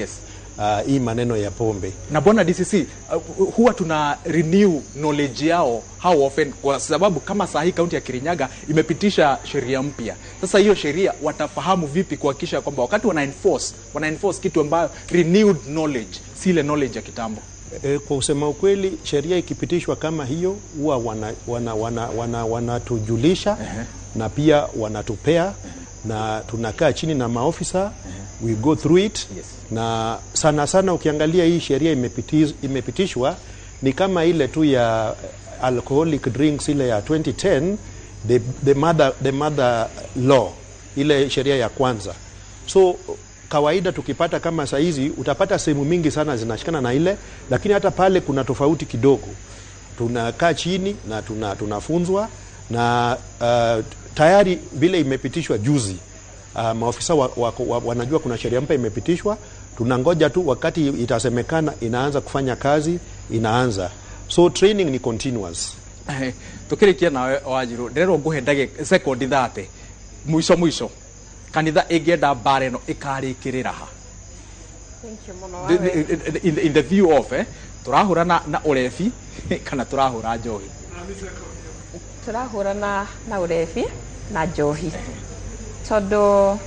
hii maneno ya pombe. Na Bwana DCC, huwa tuna renew knowledge yao how often, kwa sababu kama sahi kaunti ya Kirinyaga imepitisha sheria mpya. Sasa hiyo sheria watafahamu vipi kuhakikisha kwamba wakati wana enforce kitu ambayo renewed knowledge, si ile knowledge ya kitambo? Kwa usema ukweli, sheria ikipitishwa kama hiyo huwa wanatujulisha na pia wanatupea na tunakaa chini na maofisa, we go through it. Na sana ukiangalia hii sheria imepitishwa ni kama ile tu ya alcoholic drinks ile ya 2010, the mother law, ile sheria ya kwanza. So kawaida tukipata kama saizi utapata sehemu mingi sana zinashikana na ile, lakini hata pale kuna tofauti kidogo. Tunakaa chini na tunafunzwa na tayari vile imepitishwa juzi, maofisa wanajua kuna sheria mpya imepitishwa. Tunangoja tu wakati itasemekana inaanza kufanya kazi, inaanza. So training ni continuous. Tukirikia na Wanjiru, ndirero nguhendage second 30 mwisho kanitha ĩngĩenda mbara ĩno ĩkarĩkĩrĩra ha? In the view of turahura na urefi kana turahura njohi? Turahura na urefi na njohi, tondu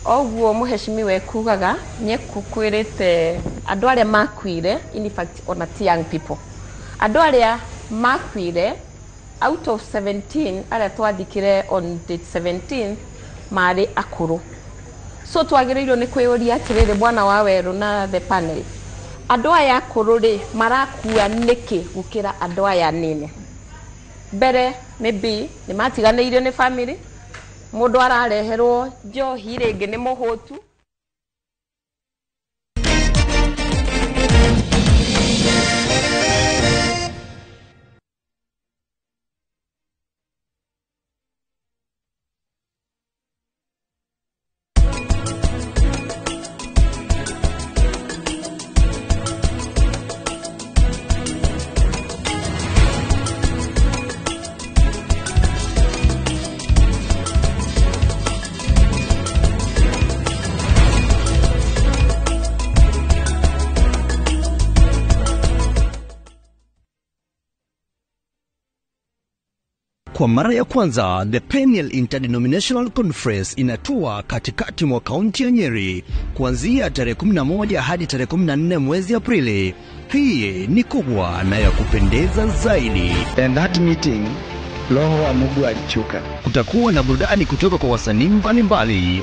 oguo muheshimiwa kugaga nyekukwirite andu aria makwire, in fact ona ti young people, andu aria makwire out of 17 aria twathikire on date 17 mari akuru. So twagĩrĩirwo nĩ kwĩyũria atĩrĩrĩ Bwana Waweru na the panel, andu aya akuru ri marakua niki gukira andu aya nini? Mbere maybe ni matiganĩirio ni family, mundu arareherwo njohi ringi ni muhutu Kwa mara ya kwanza, the Peniel Interdenominational Conference inatua katikati mwa kaunti ya Nyeri kuanzia tarehe 11 hadi tarehe 14 mwezi Aprili. Hii ni kubwa na ya kupendeza zaidi. And that meeting, Roho wa Mungu alishuka. Kutakuwa na burudani kutoka kwa wasanii mbalimbali.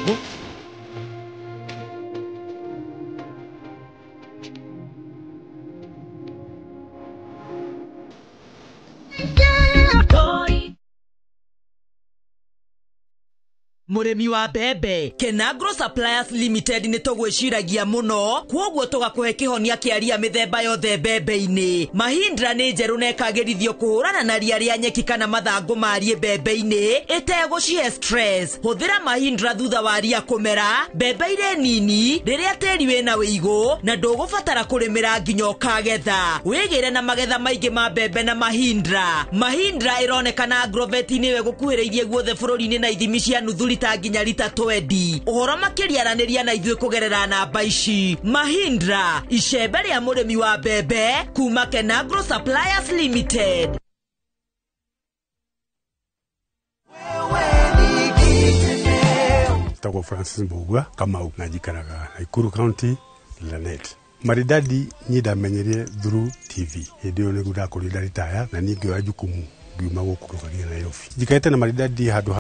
Muremi wa bebe Kenagro Suppliers Limited ni togwiciragia muno kwoguo tugakuhe kihonia kiaria mithemba yothe bebe-ini. Mahindra ni njeru nekagirithio kuhurana na ria ria nyeki kana mathangu marie bebe-ini itegucie stress. Huthira Mahindra thutha wa ria kumera bebe ire nini riria tiri wina wiigu na ndugubatara kurimira nginya ukagetha. Wigire na magetha maingi ma bebe na Mahindra. Mahindra ironekana Agrovet-ini we gukuhiriirie guothe bururi-ini na ithimi cia nuthu nginya lita 20. Uhoro makiria raniria na ithuĩ kugerera namba ici. Mahindra, icembe ria murimi wa bebe kuma Kenagro Suppliers Limited. Tako Francis Mbugua kama unajikaraga Nakuru County Lanet. Maridadi nyida menyerie through TV. Ndio niguda kulinda ritaya na ningĩ wa jukumu ngiuma gũkũ rũgagia Nairobi. Jikaete na maridadi hadu